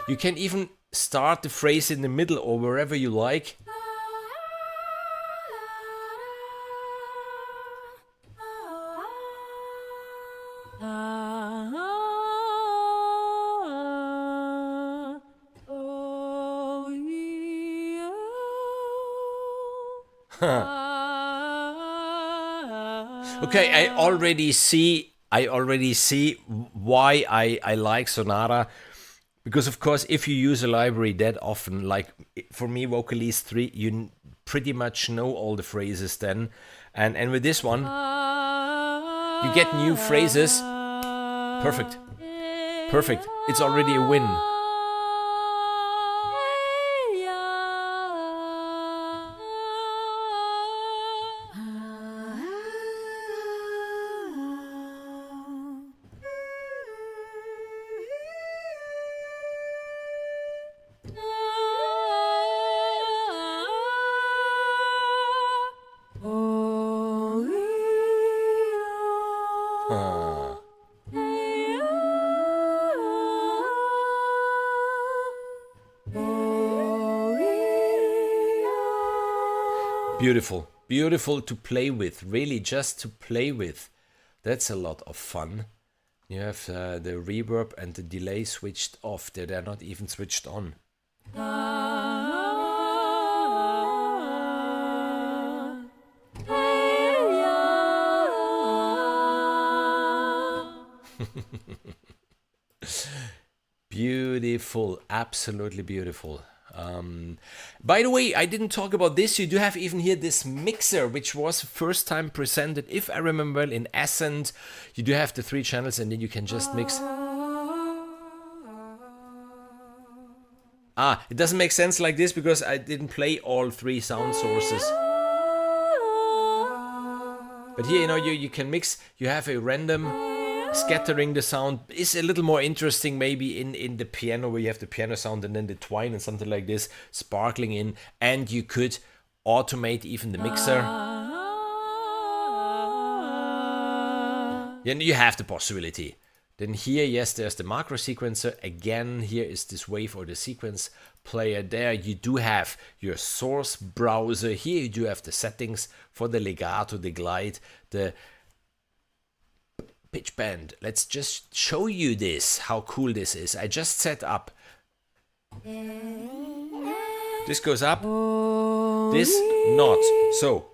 you can even start the phrase in the middle or wherever you like. Okay, I already see why I like Sonara. Because of course, if you use a library that often, like for me, Vocalese 3, you pretty much know all the phrases then. And with this one, you get new phrases. Perfect. It's already a win. Beautiful to play with, really just to play with. That's a lot of fun. You have the reverb and the delay switched off. They're not even switched on. Beautiful, absolutely beautiful. By the way, I didn't talk about this. You do have even here this mixer, which was first time presented, if I remember well, in Ascent. You do have the 3 channels, and then you can just mix. It doesn't make sense like this because I didn't play all 3 sound sources. But here, you can mix. You have a random scattering. The sound is a little more interesting maybe in the piano, where you have the piano sound and then the twine and something like this sparkling in, and you could automate even the mixer. And you have the possibility Then here, yes, there's the macro sequencer. Again, here is this wave or the sequence player. There you do have your source browser. Here you do have the settings for the legato, the glide, the pitch bend. Let's just show you this, how cool this is. I just set up. This goes up, this not. So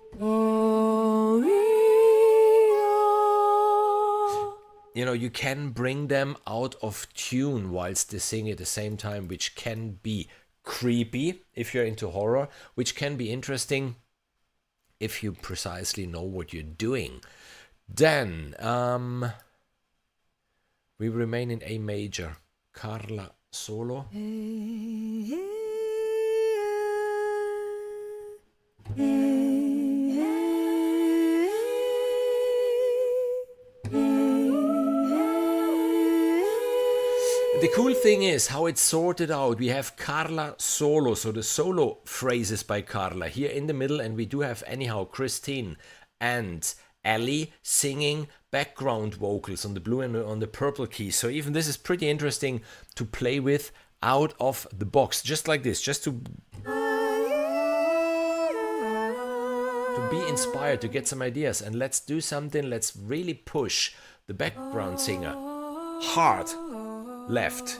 you know, you can bring them out of tune whilst they sing at the same time, which can be creepy if you're into horror, which can be interesting if you precisely know what you're doing. Then we remain in A major. Carla solo. The cool thing is how it's sorted out. We have Carla solo, so the solo phrases by Carla here in the middle, and we do have anyhow Christine and Ellie singing background vocals on the blue and on the purple keys. So even this is pretty interesting to play with out of the box, just like this, just to be inspired, to get some ideas. And let's do something, let's really push the background singer hard left,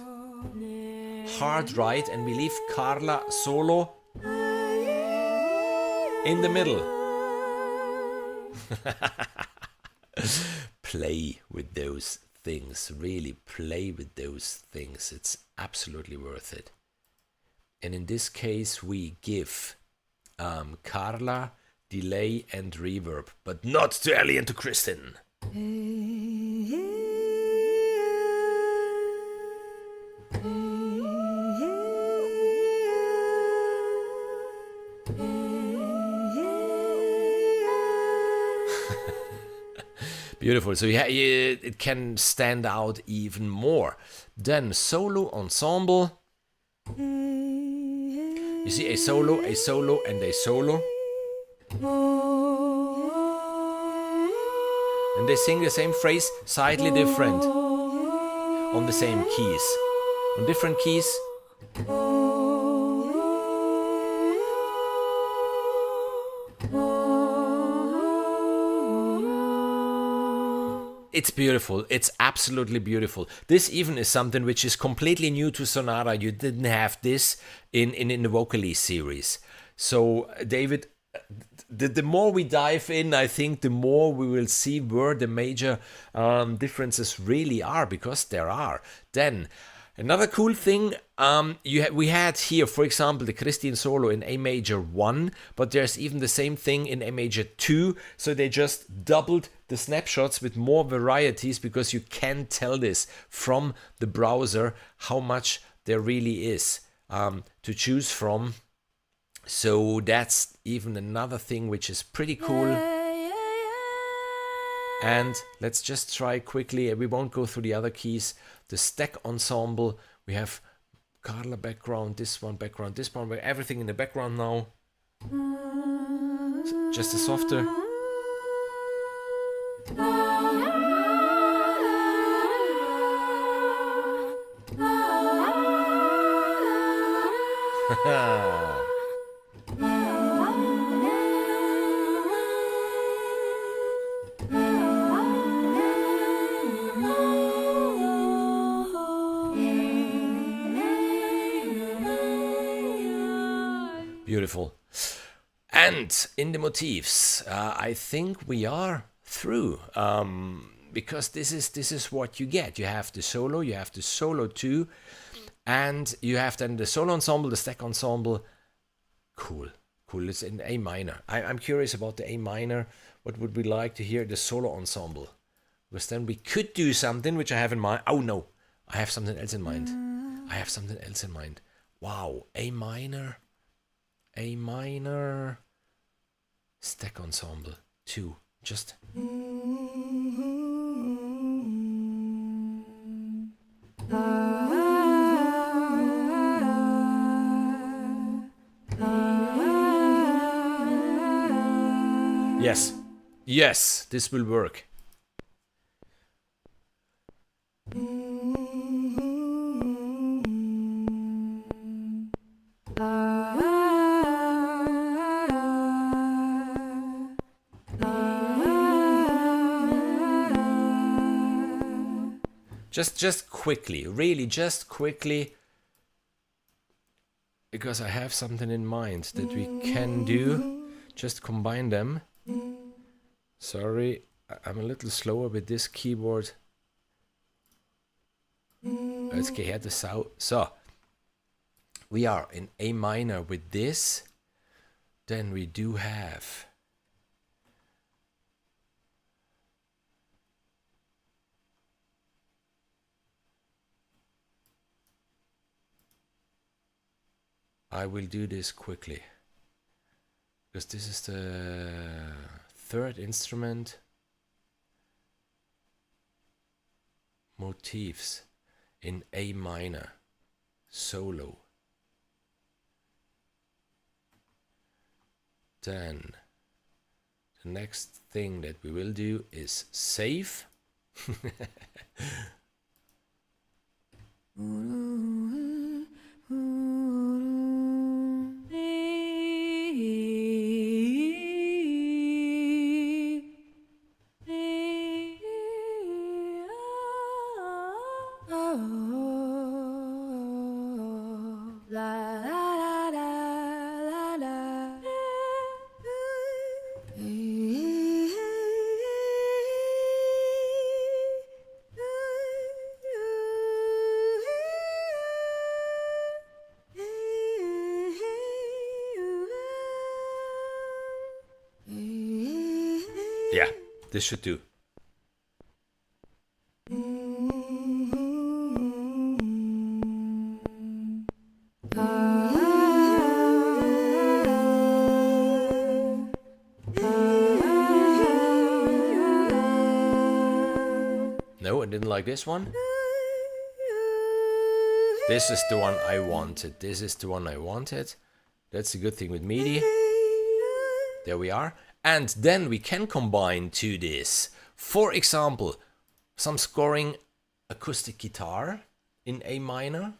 hard right, and we leave Carla solo in the middle. Play with those things, really play with those things. It's absolutely worth it. And in this case we give Carla delay and reverb, but not to Ellie and to Kristen. Beautiful. So yeah, it can stand out even more. Then solo ensemble. You see a solo, and a solo. And they sing the same phrase, slightly different, on the same keys. On different keys. It's beautiful. It's absolutely beautiful. This even is something which is completely new to Sonara. You didn't have this in the Vocally series. So, David, the more we dive in, I think the more we will see where the major differences really are, because there are. Then, another cool thing, we had here, for example, the Christine solo in A major 1, but there's even the same thing in A major 2, so they just doubled the snapshots with more varieties, because you can tell this from the browser how much there really is to choose from. So that's even another thing which is pretty cool. And let's just try quickly, we won't go through the other keys. The stack ensemble, we have Carla background, this one, everything in the background now. Just a softer. Beautiful. And in the motifs, I think we are through, because this is what you get. You have the solo, you have the solo 2, and you have then the solo ensemble, the stack ensemble. Cool. It's in A minor. I'm curious about the A minor. What would we like to hear? The solo ensemble. Because then we could do something which I have in mind. Oh no, I have something else in mind. Wow, A minor, stack ensemble 2. Just. Yes, this will work. Just quickly, really just quickly, because I have something in mind that we can do. Just combine them. Sorry, I'm a little slower with this keyboard. Let's get this out. So, we are in A minor with this. Then we do have I will do this quickly, because this is the third instrument. Motifs in A minor, solo. Then the next thing that we will do is save. Yeah, this should do. No, I didn't like this one. This is the one I wanted. This is the one I wanted. That's a good thing with MIDI. There we are. And then we can combine to this. For example, some scoring acoustic guitar in A minor.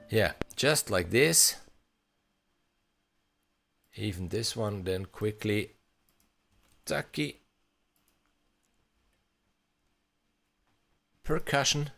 Yeah, just like this. Even this one, then quickly. Tacky. Percussion.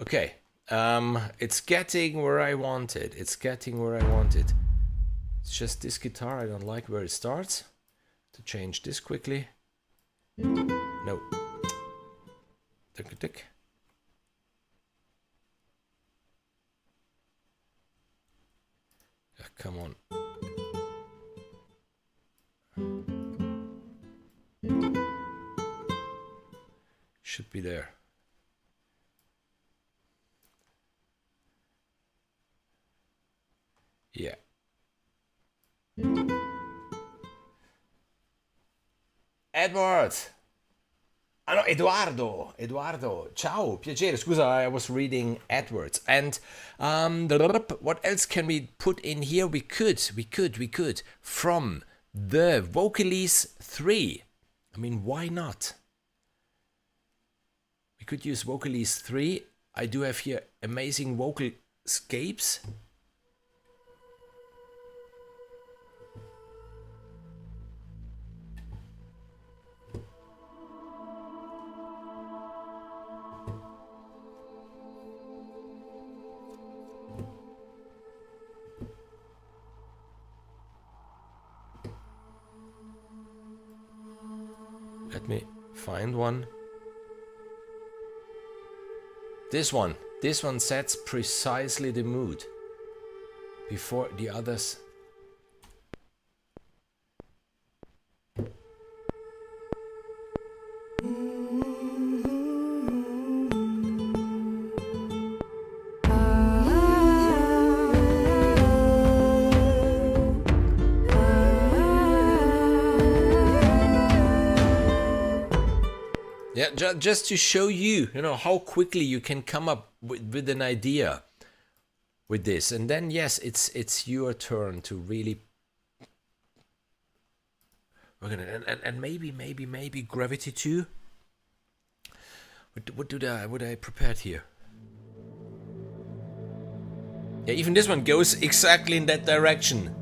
Okay, it's getting where I want it. It's getting where I want it. It's just this guitar, I don't like where it starts. To change this quickly. No. Tick, tick. Come on. Should be there. Yeah. Edward! Ah no, Edoardo! Edoardo, ciao, piacere. Scusa, I was reading Edwards. And what else can we put in here? We could, from the Vocalese 3. I mean, why not? We could use Vocalese 3. I do have here amazing vocalscapes. Let me find one. This one sets precisely the mood before the others. Yeah, just to show you, how quickly you can come up with an idea with this. And then, yes, it's your turn to really work on it. And maybe Gravity 2. What I prepared here? Yeah, even this one goes exactly in that direction.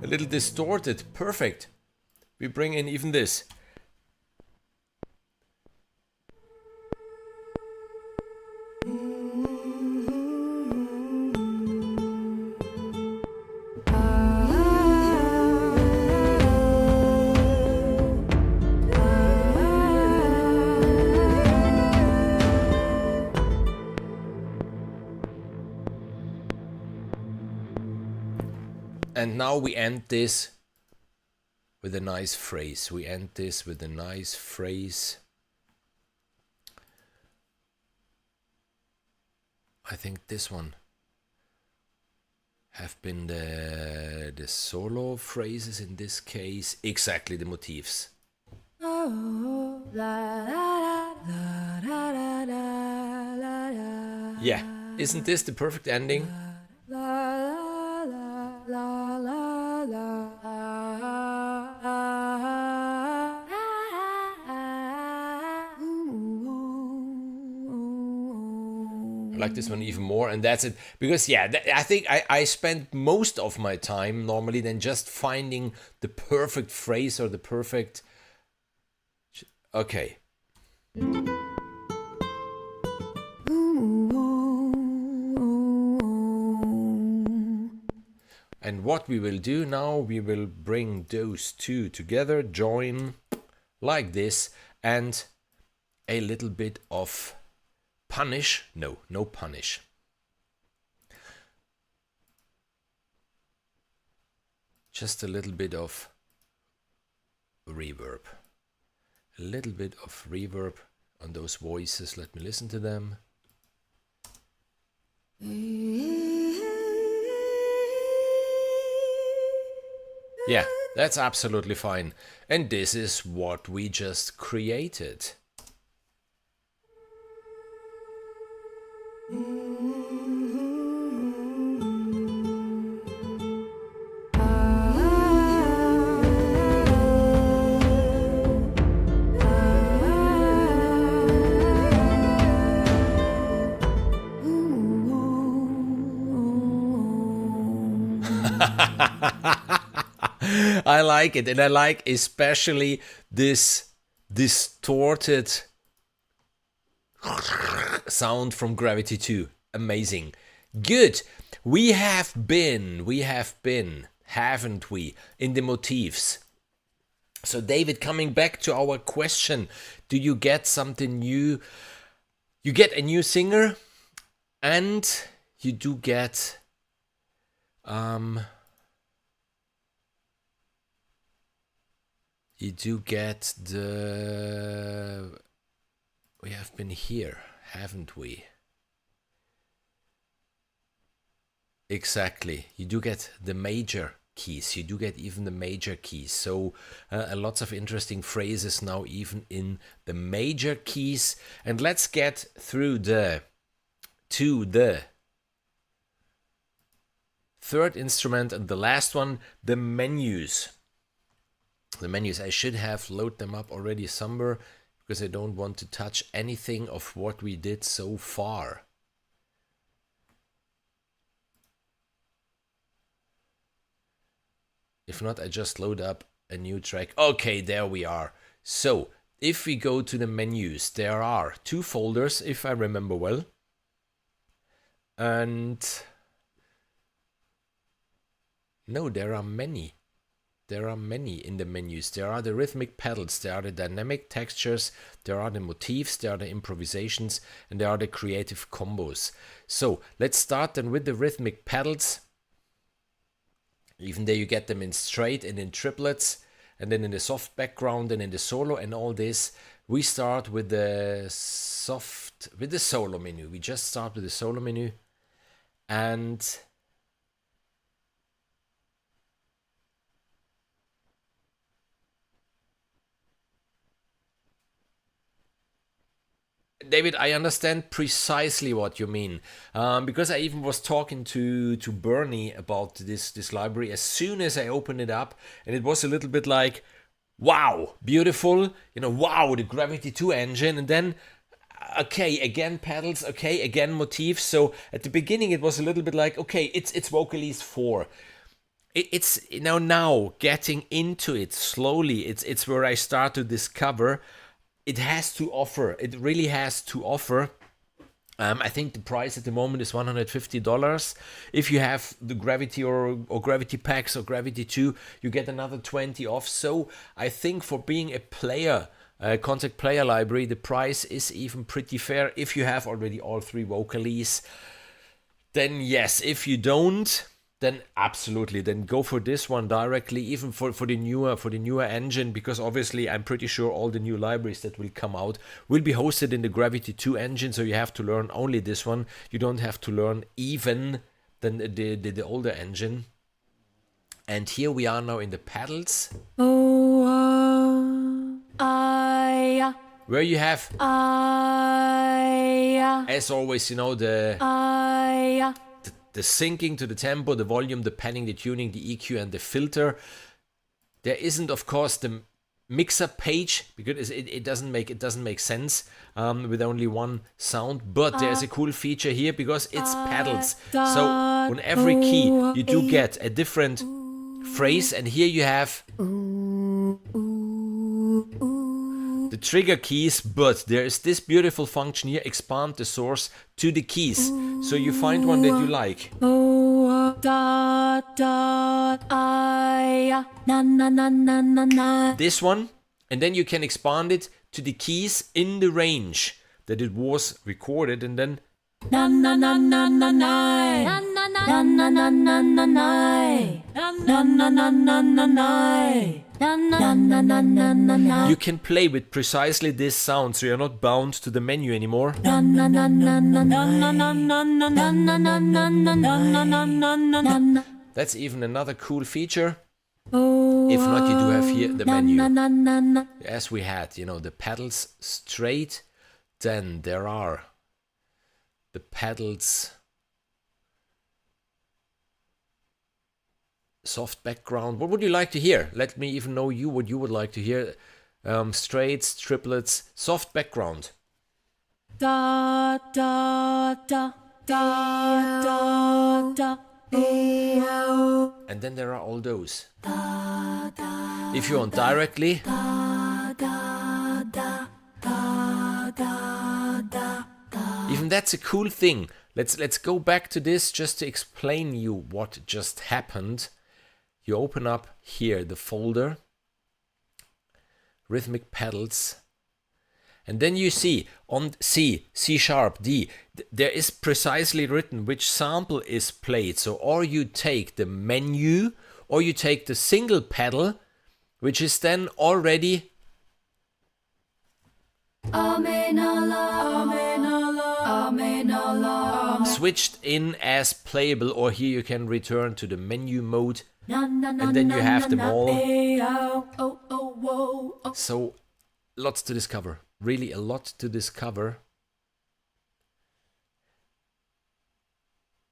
A little distorted, perfect. We bring in even this. And now we end this with a nice phrase. I think this one have been the solo phrases in this case. Exactly, the motifs. Yeah, isn't this the perfect ending? I like this one even more, and that's it. Because yeah, I think I spend most of my time normally then just finding the perfect phrase or the perfect... Okay. And what we will do now, we will bring those two together, join like this, and a little bit of punish. No punish. Just a little bit of reverb. A little bit of reverb on those voices. Let me listen to them. Yeah, that's absolutely fine. And this is what we just created. I like it, and I like especially this distorted sound from Gravity 2. Amazing. Good. We have been, haven't we, in the motifs. So David, coming back to our question, do you get something new? You get a new singer, and you do get the... We have been here, haven't we? Exactly. You do get the major keys. You do get even the major keys. So lots of interesting phrases now even in the major keys. And let's get through to the third instrument and the last one, the menus. The menus, I should have loaded them up already somewhere because I don't want to touch anything of what we did so far. If not, I just load up a new track. Okay, there we are. So, if we go to the menus, there are 2 folders, if I remember well. And No, there are many. There are many in the menus. There are the rhythmic pedals, there are the dynamic textures, there are the motifs, there are the improvisations, and there are the creative combos. So let's start then with the rhythmic pedals. Even there you get them in straight and in triplets, and then in the soft background and in the solo and all this. We start with the solo menu. We just start with the solo menu, and David, I understand precisely what you mean, because I even was talking to Bernie about this library as soon as I opened it up, and it was a little bit like, wow, beautiful, wow, the Gravity 2 engine, and then, okay, again pedals, okay, again motifs. So at the beginning it was a little bit like, okay, it's Vocalese 4. It's now getting into it slowly. It's where I start to discover. It has to offer. It really has to offer. I think the price at the moment is $150. If you have the Gravity or Gravity packs or Gravity 2, you get another 20 off. So I think for being a player, Contact Player Library, the price is even pretty fair. If you have already all 3 Vocalese, then yes. If you don't, then absolutely, then go for this one directly, even for the newer engine, because obviously I'm pretty sure all the new libraries that will come out will be hosted in the Gravity 2 engine, so you have to learn only this one. You don't have to learn even the older engine. And here we are now in the pedals, where you have, as always, the syncing to the tempo, the volume, the panning, the tuning, the EQ, and the filter. There isn't, of course, the mixer page, because it doesn't make sense with only one sound. But there's a cool feature here because it's pedals. So on every key you do get a different phrase, and here you have the trigger keys, but there is this beautiful function here, expand the source to the keys. So you find one that you like. This one, and then you can expand it to the keys in the range that it was recorded, and then you can play with precisely this sound, so you're not bound to the menu anymore. That's even another cool feature. If not, you do have here the menu. As we had, the pedals straight, then there are the pedals soft background. What would you like to hear? Let me even know what you would like to hear. Straights, triplets, soft background. Da da da da da da. And then there are all those. If you want directly, even that's a cool thing. Let's go back to this just to explain you what just happened. You open up here the folder, rhythmic pedals, and then you see on C sharp, D, there is precisely written which sample is played. So or you take the menu, or you take the single pedal, which is then already switched in as playable, or here you can return to the menu mode, and then you have them all. So lots to discover, really a lot to discover.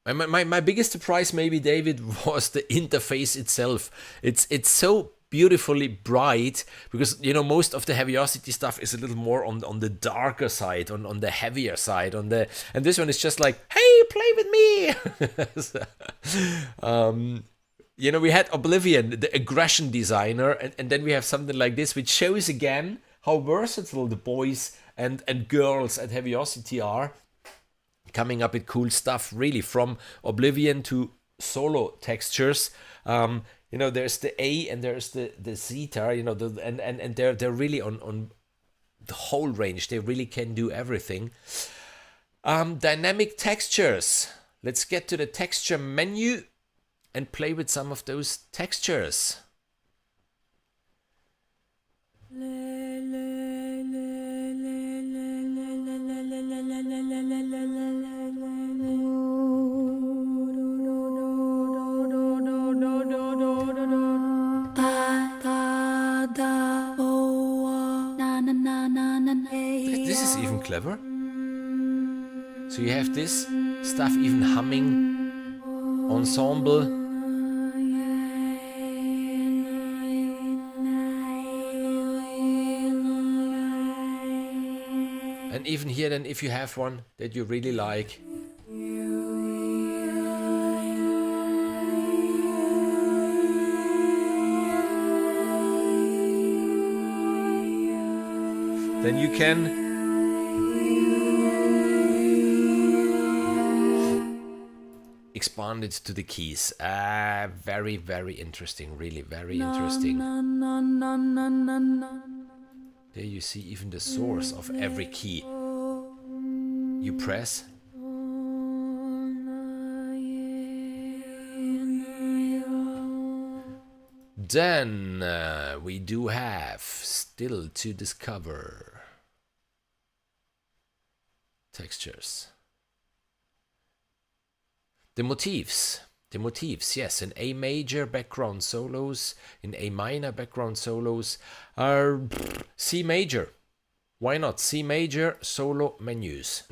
My biggest surprise, maybe, David, was the interface itself. It's so beautifully bright, because most of the Heavyocity stuff is a little more on the darker side, on the heavier side, and this one is just like, hey, play with me. We had Oblivion, the aggression designer, and then we have something like this, which shows again how versatile the boys and girls at Heavyocity are, coming up with cool stuff, really, from Oblivion to solo textures. You know, there's the A and there's the zeta. You know, and they're really on the whole range. They really can do everything. Dynamic textures. Let's get to the texture menu and play with some of those textures. This is even clever. So you have this stuff even humming, ensemble. And even here then, if you have one that you really like, then you can expand it to the keys. Very, very interesting. Really very interesting. There you see even the source of every key. You press. Then we do have still to discover textures. The motifs, yes, in A major background solos, in A minor background solos are C major. Why not? C major solo menus.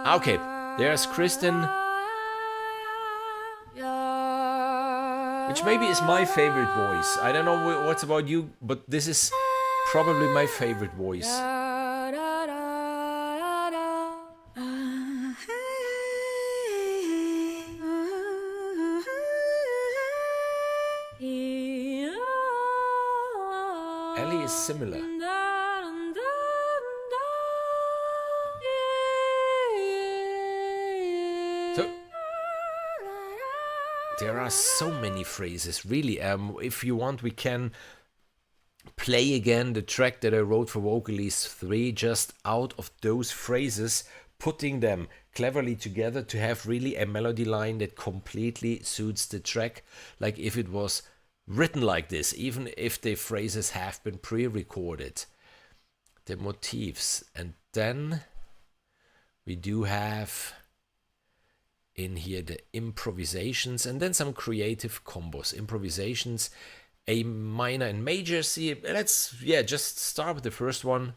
Okay, there's Kristen, which maybe is my favorite voice. I don't know what's about you, but this is probably my favorite voice. Ellie is similar. So there are so many phrases, really. If you want, we can play again the track that I wrote for Vocalese 3, just out of those phrases, putting them cleverly together to have really a melody line that completely suits the track, like if it was written like this, even if the phrases have been pre-recorded. The motifs, and then we do have in here the improvisations, and then some creative combos. Improvisations, A minor and major C. Let's just start with the first one.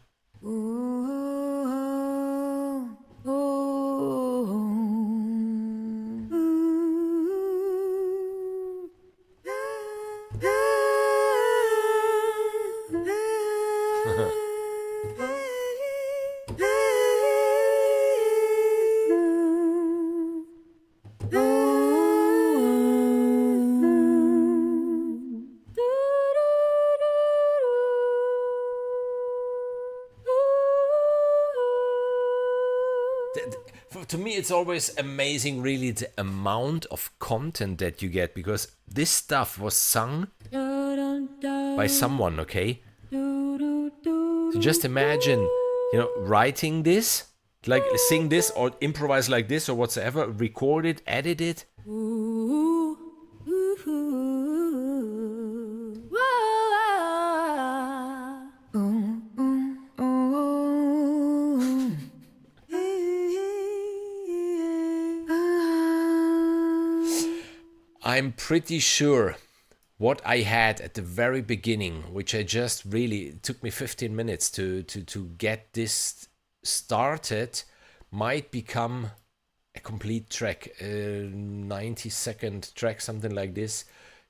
To me, it's always amazing, really, the amount of content that you get, because this stuff was sung by someone, okay? So just imagine, writing this, like sing this or improvise like this or whatsoever, record it, edit it. I'm pretty sure what I had at the very beginning, which I just really, it took me 15 minutes to get this started, might become a complete track, a 90-second track, something like this,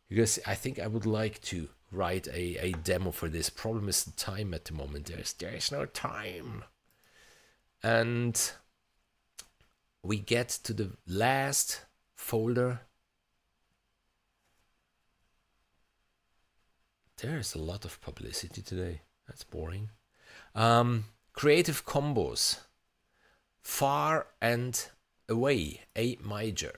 because I think I would like to write a demo for this. Problem is the time at the moment. There is no time. And we get to the last folder. There is a lot of publicity today. That's boring. Creative combos. Far and away. A major.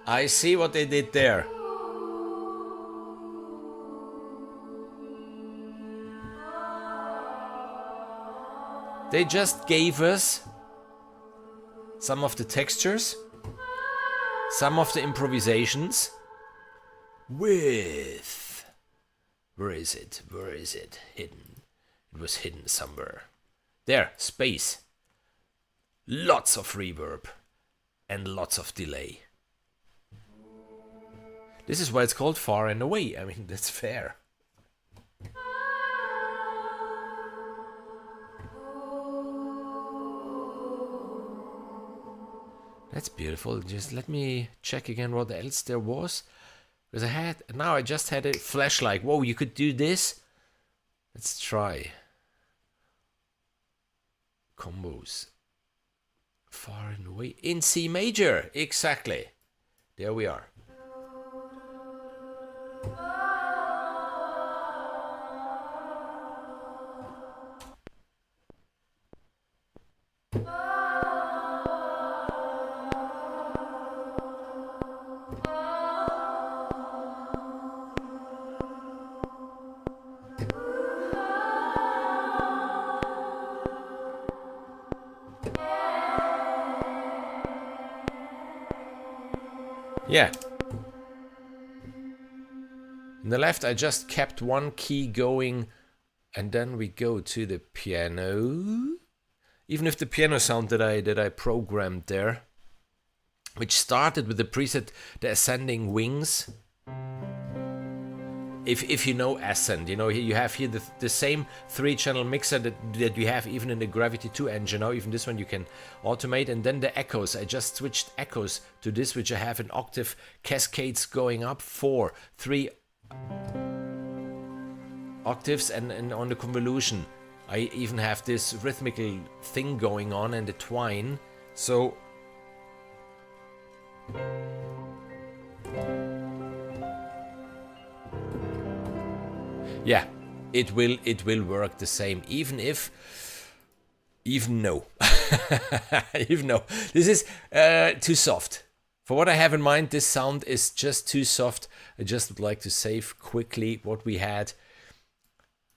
I see what they did there. They just gave us some of the textures, some of the improvisations with... Where is it? Hidden. It was hidden somewhere. There, space. Lots of reverb and lots of delay. This is why it's called Far and Away. I mean, that's fair. That's beautiful. Just let me check again what else there was. Because now I just had a flashlight. Whoa, you could do this? Let's try. Combos. Far and Away. In C major. Exactly. There we are. Yeah. In the left, I just kept one key going, and then we go to the piano. Even if the piano sound that I programmed there, which started with the preset, the ascending wings. If you know Ascend, you know, you have here the same 3-channel mixer that you have even in the Gravity 2 engine. Now even this one you can automate. And then the echoes, I just switched echoes to this, which I have an octave cascades going up 4, 3 octaves, and on the convolution I even have this rhythmical thing going on and the twine. So yeah, it will work the same, even no. This is too soft. For what I have in mind, this sound is just too soft. I just would like to save quickly what we had.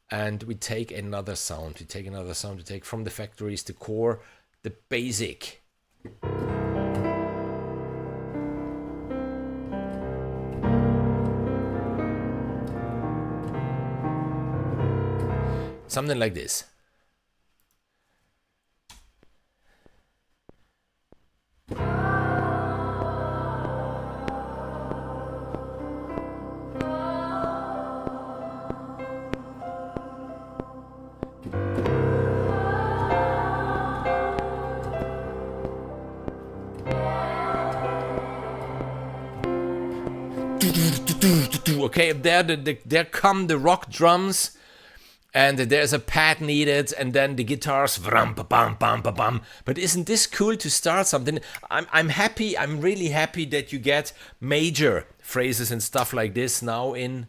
And we take another sound. We take from the factories, the core, the basic. Something like this. Okay, there come the rock drums. And there's a pad needed, and then the guitars, bam, bam, bam, bam. But isn't this cool to start something? I'm happy. I'm really happy that you get major phrases and stuff like this now in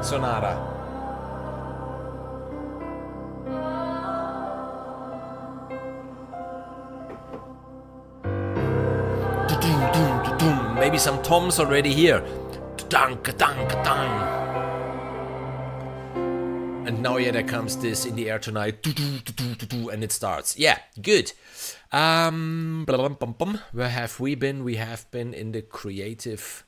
Sonara. Maybe some toms already here. And now, yeah, there comes this in the air tonight, and it starts. Yeah, good. Where have we been? We have been in the creative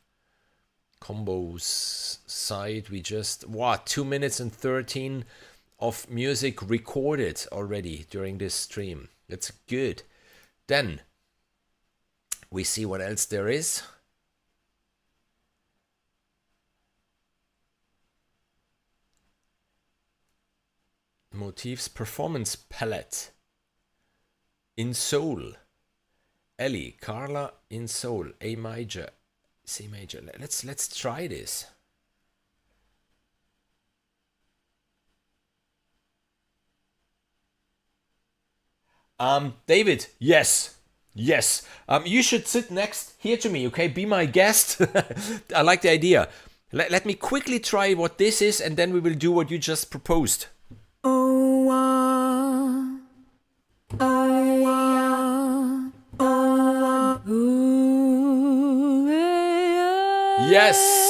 combos side. We just, 2 minutes and 13 of music recorded already during this stream. That's good. Then we see what else there is. Motifs performance palette in Soul. Ellie, Carla in Soul, A major, C major. Let's try this. David, yes. Yes. You should sit next here to me, okay? Be my guest. I like the idea. Let me quickly try what this is, and then we will do what you just proposed. Yes.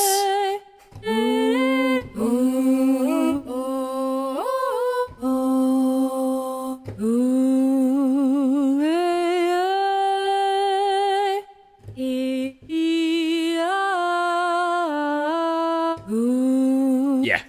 Yeah.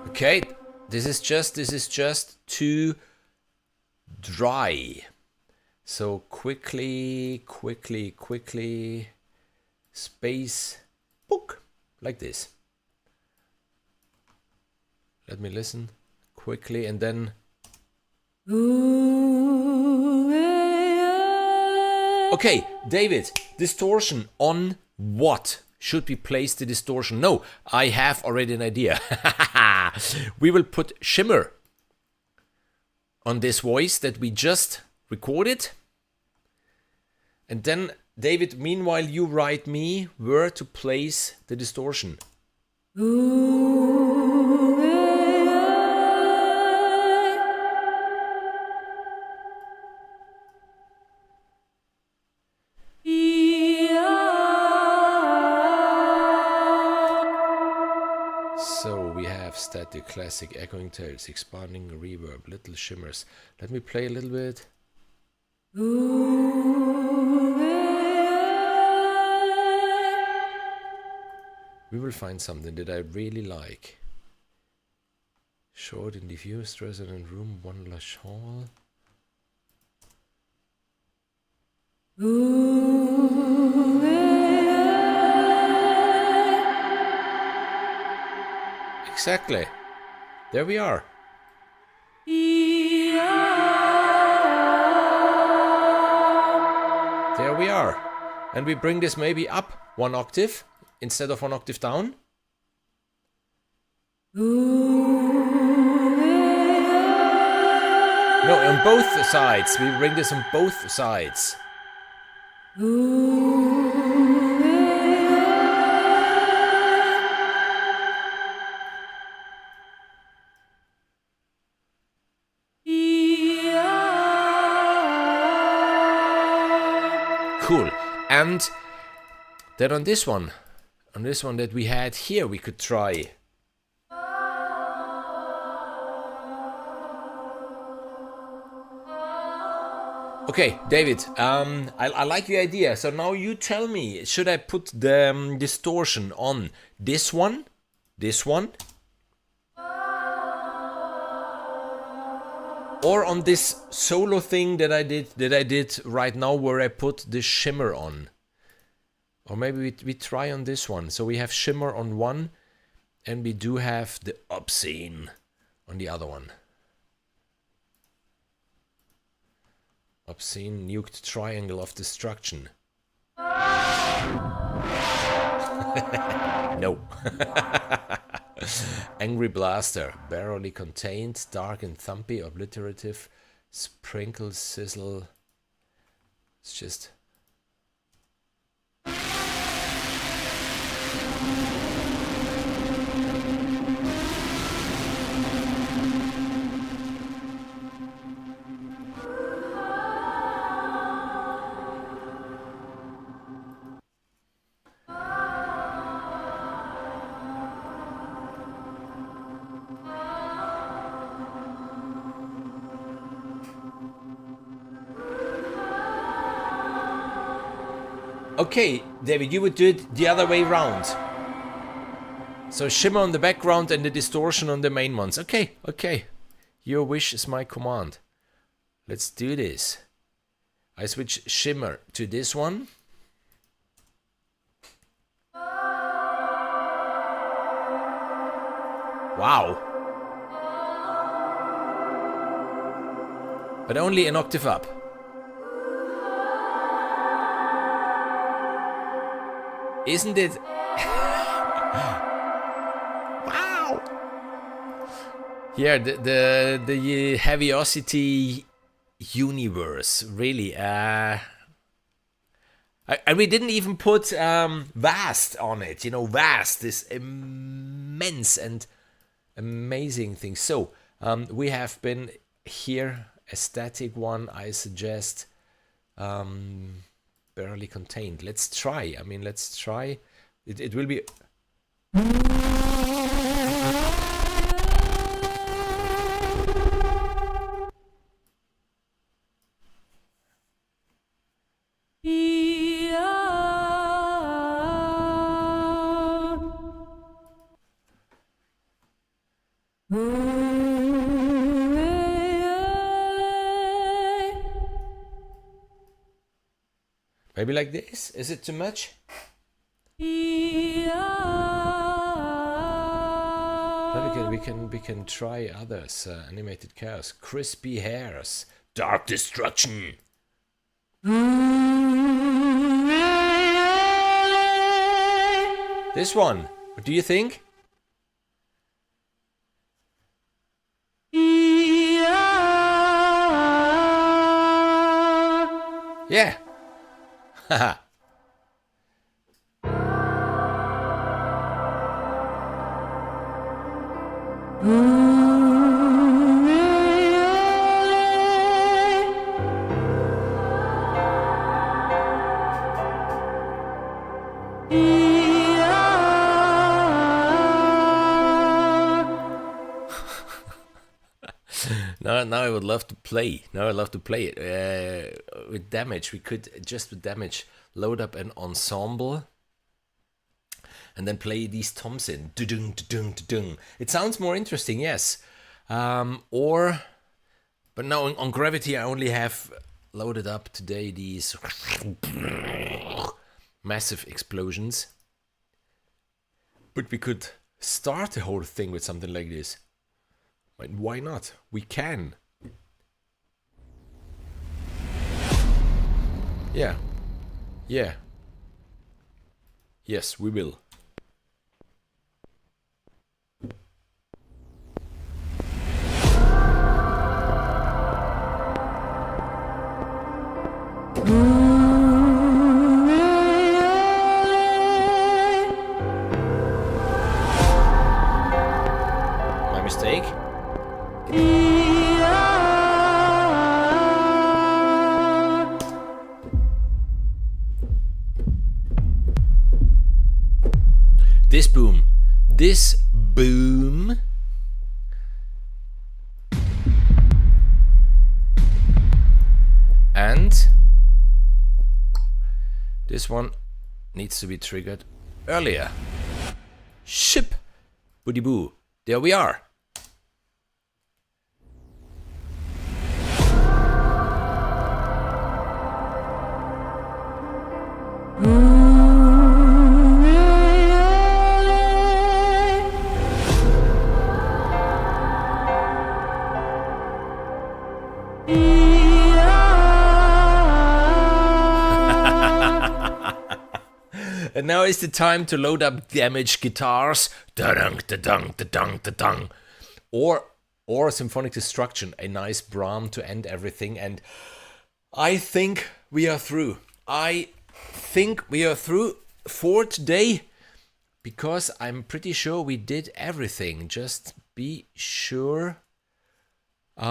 Okay, this is just too dry. So quickly, space, book, like this. Let me listen quickly and then. Okay, David, distortion on what? Should we place the distortion? No, I have already an idea. We will put shimmer on this voice that we just recorded. And then, David, meanwhile, you write me where to place the distortion. So we have static, classic, echoing tails, expanding, reverb, little shimmers. Let me play a little bit. We will find something that I really like. Short and diffused, resonant room, one lush hall. Exactly. There we are. There we are. And we bring this maybe up one octave instead of one octave down. No, on both sides. We bring this on both sides. Cool. And then on this one that we had here, we could try. Okay, David, I like the idea. So now you tell me, should I put the distortion on this one, or on this solo thing that I did right now, where I put the shimmer on? Or maybe we try on this one. So we have shimmer on one, and we do have the obscene on the other one. Obscene nuked triangle of destruction. No. Angry blaster, barely contained, dark and thumpy, obliterative, sprinkle, sizzle. It's just... Okay, David, you would do it the other way round. So shimmer on the background and the distortion on the main ones. Okay, okay. Your wish is my command. Let's do this. I switch shimmer to this one. Wow. But only an octave up. Isn't it? Wow. Here, the Heavyocity universe, really. And we didn't even put vast on it. You know, vast, this immense and amazing thing. So we have been here, a static one. I suggest barely contained. Let's try. I mean, let's try. It will be. Maybe like this? Is it too much? We can try others. Animated chaos, crispy hairs, dark destruction. This one. What do you think? Yeah. Haha. Now I would love to play. Now I'd love to play it with damage. We could just with damage load up an ensemble and then play these toms in. Du-dung, du-dung, du-dung. It sounds more interesting, yes. But now on Gravity I only have loaded up today these massive explosions. But we could start the whole thing with something like this. Why not? We can. Yeah. Yeah. Yes, we will. My mistake? This boom. And this one needs to be triggered earlier. Ship. Boody boo. There we are. And now is the time to load up damaged guitars. Da-dung, da-dung, da-dung, da-dung. Or symphonic destruction, a nice Brahm to end everything. And I think we are through. I think we are through for today, because I'm pretty sure we did everything. Just be sure we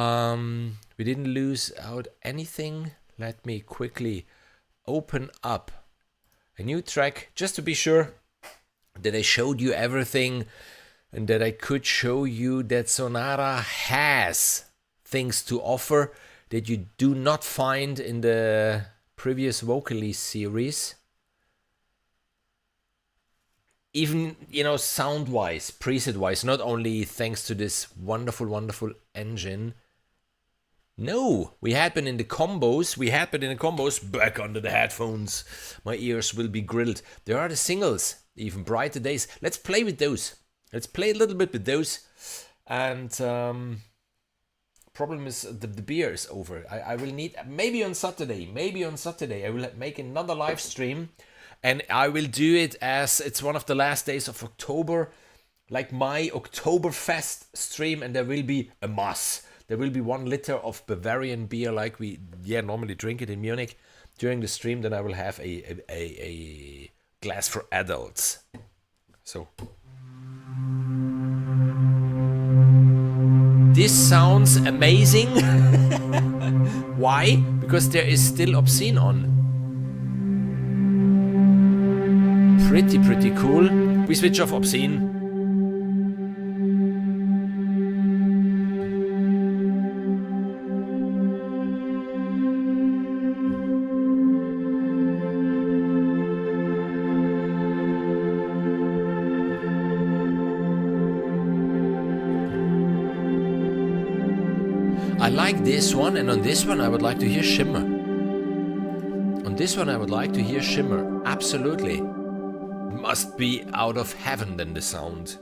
didn't lose out anything. Let me quickly open up a new track just to be sure that I showed you everything and that I could show you that Sonara has things to offer that you do not find in the previous Vocally series. even, you know, sound-wise, preset-wise, not only thanks to this wonderful, wonderful engine. No, we had been in the combos. Back under the headphones. My ears will be grilled. There are the singles, even Brighter Days. Let's play with those. Let's play a little bit with those. And problem is the beer is over. I will need, maybe on Saturday, I will make another live stream. And I will do it as it's one of the last days of October, like my Oktoberfest stream, and there will be a mass. There will be 1 liter of Bavarian beer like we normally drink it in Munich during the stream. Then I will have a glass for adults. So this sounds amazing. Why? Because there is still Obscene on. Pretty cool. We switch off Obscene. I like this one, and on this one I would like to hear shimmer. Absolutely. Must be out of heaven then, the sound.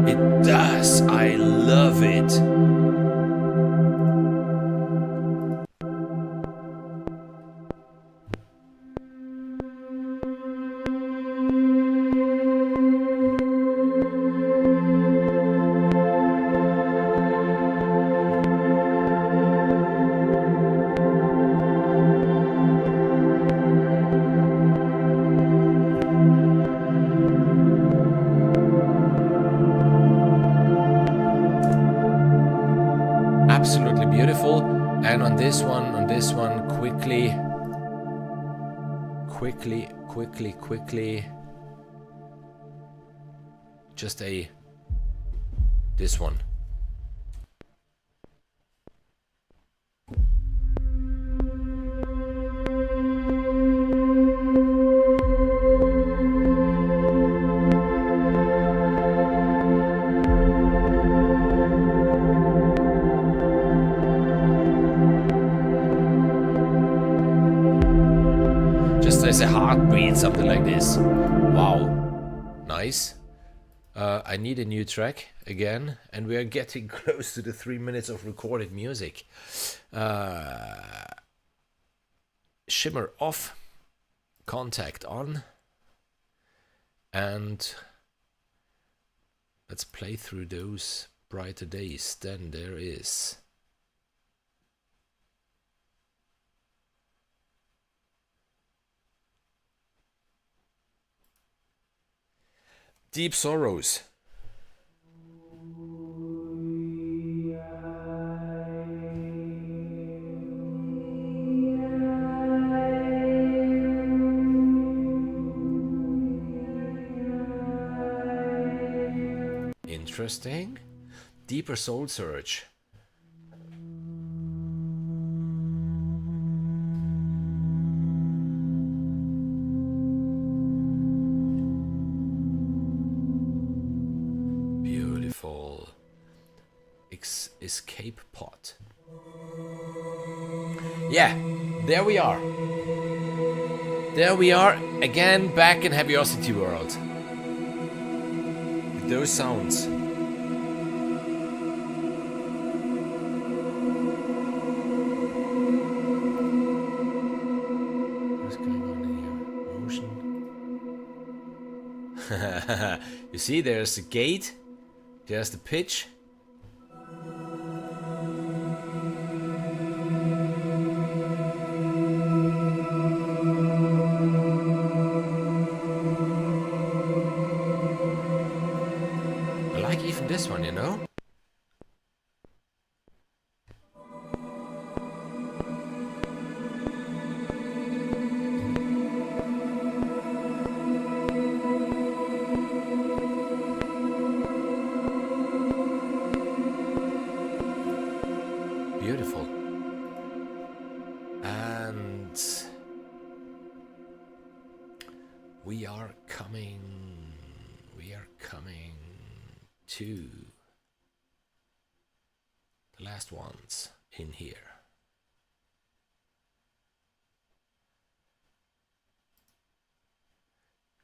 It does. I love it. Absolutely beautiful. And on this one, quickly, just this one. There's a heartbeat, something like this. Wow, nice. I need a new track again, and we are getting close to the 3 minutes of recorded music. Shimmer off, contact on, and let's play through those brighter days. Then there is Deep Sorrows. Interesting. Deeper Soul Search. Beautiful. Escape Pod. Yeah, there we are. There we are again, back in Heavyocity world. With those sounds. What's going on in here? Motion. You see, there's the gate, there's the pitch. This one, you know? we are coming to the last ones in here.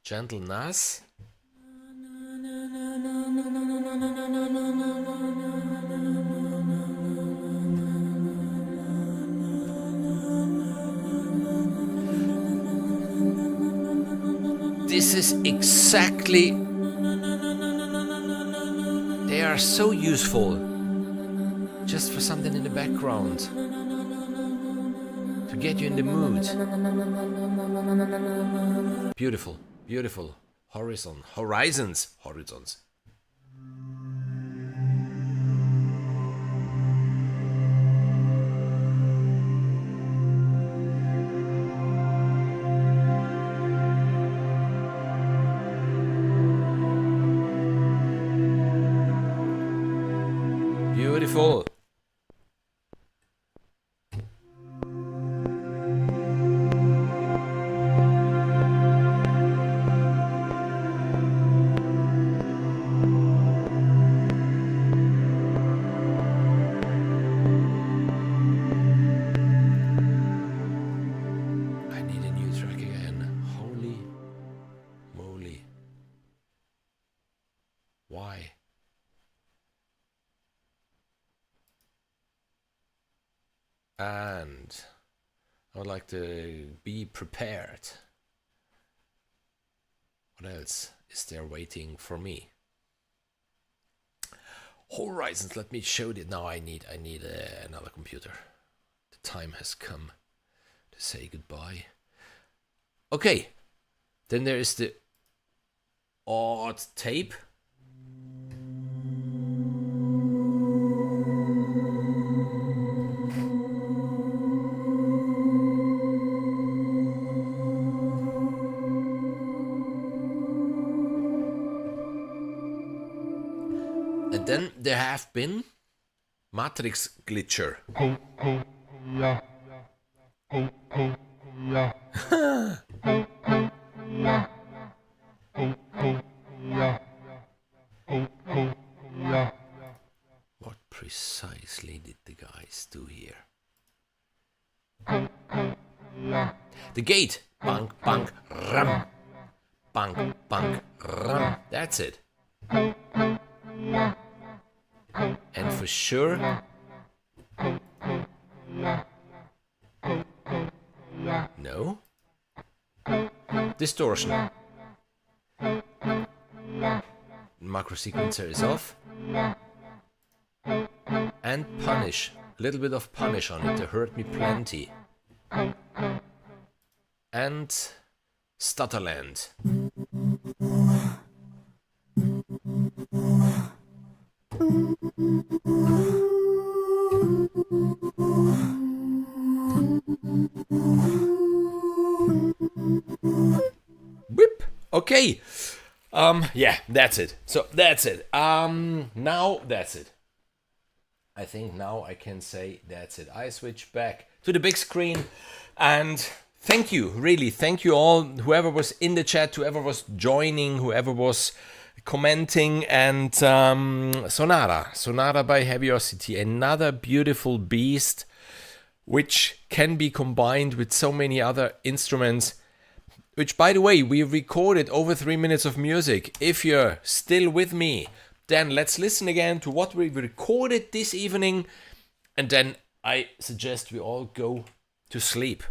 Gentle Nas. This is exactly, they are so useful just for something in the background to get you in the mood. Beautiful, beautiful. Horizons. Beautiful. I need a new track again. Holy moly. Why? And I would like to be prepared. What else is there waiting for me? Horizons, let me show it. Now I need another computer. The time has come to say goodbye. Okay, then there is the odd tape. And then there have been Matrix Glitcher. What precisely did the guys do here? The gate. Bang, bang, ram. Bang, bang, ram. That's it. And for sure, no, distortion. Macro sequencer is off. And punish. A little bit of punish on it to hurt me plenty. And Stutterland. Whip. Okay. Yeah, that's it. So that's it. Now that's it. I think now I can say that's it. I switch back to the big screen, and thank you, really, thank you all, whoever was in the chat, whoever was joining, whoever was commenting, and Sonara by Heavyocity, another beautiful beast, which can be combined with so many other instruments, which, by the way, we recorded over 3 minutes of music. If you're still with me, then let's listen again to what we recorded this evening, and then I suggest we all go to sleep.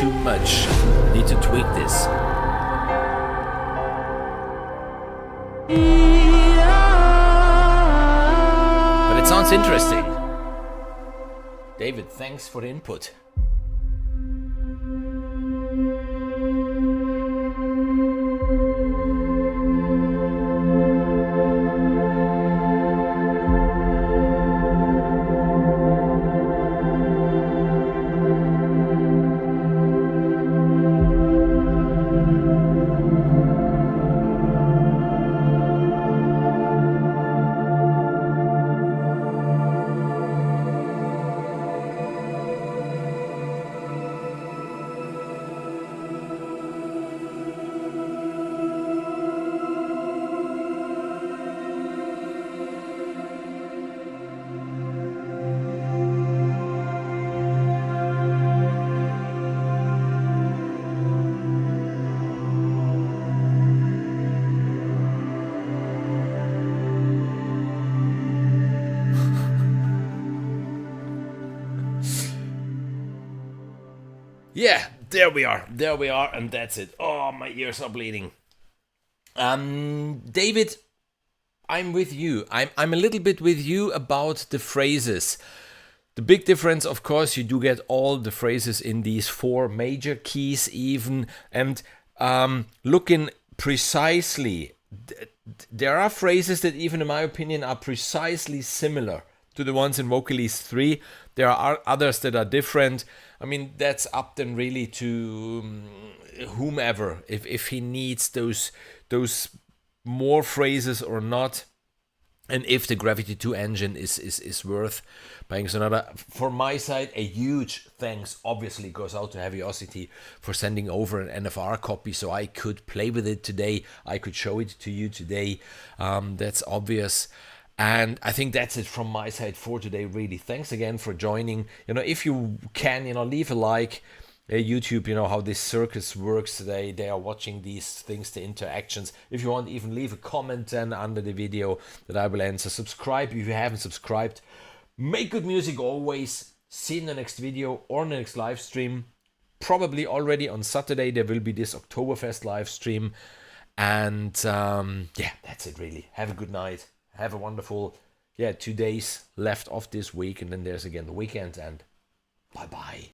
too much. Need to tweak this. But it sounds interesting. David, thanks for the input. Yeah, there we are, and that's it. Oh, my ears are bleeding. David, I'm with you. I'm a little bit with you about the phrases. The big difference, of course, you do get all the phrases in these 4 major keys even, and looking precisely, there are phrases that even in my opinion are precisely similar to the ones in Vocalese 3. There are others that are different. I mean, that's up then really to whomever, if he needs those more phrases or not, and if the Gravity 2 engine is worth buying Sonara. For my side, a huge thanks obviously goes out to Heavyocity for sending over an NFR copy so I could play with it today. I could show it to you today. That's obvious. And I think that's it from my side for today, really. Thanks again for joining. If you can, leave a like. YouTube, how this circus works today. They are watching these things, the interactions. If you want, even leave a comment then under the video that I will answer. Subscribe if you haven't subscribed. Make good music always. See you in the next video or the next live stream. Probably already on Saturday there will be this Oktoberfest live stream. And yeah, that's it really. Have a good night. Have a wonderful 2 days left of this week, and then there's again the weekend, and bye-bye.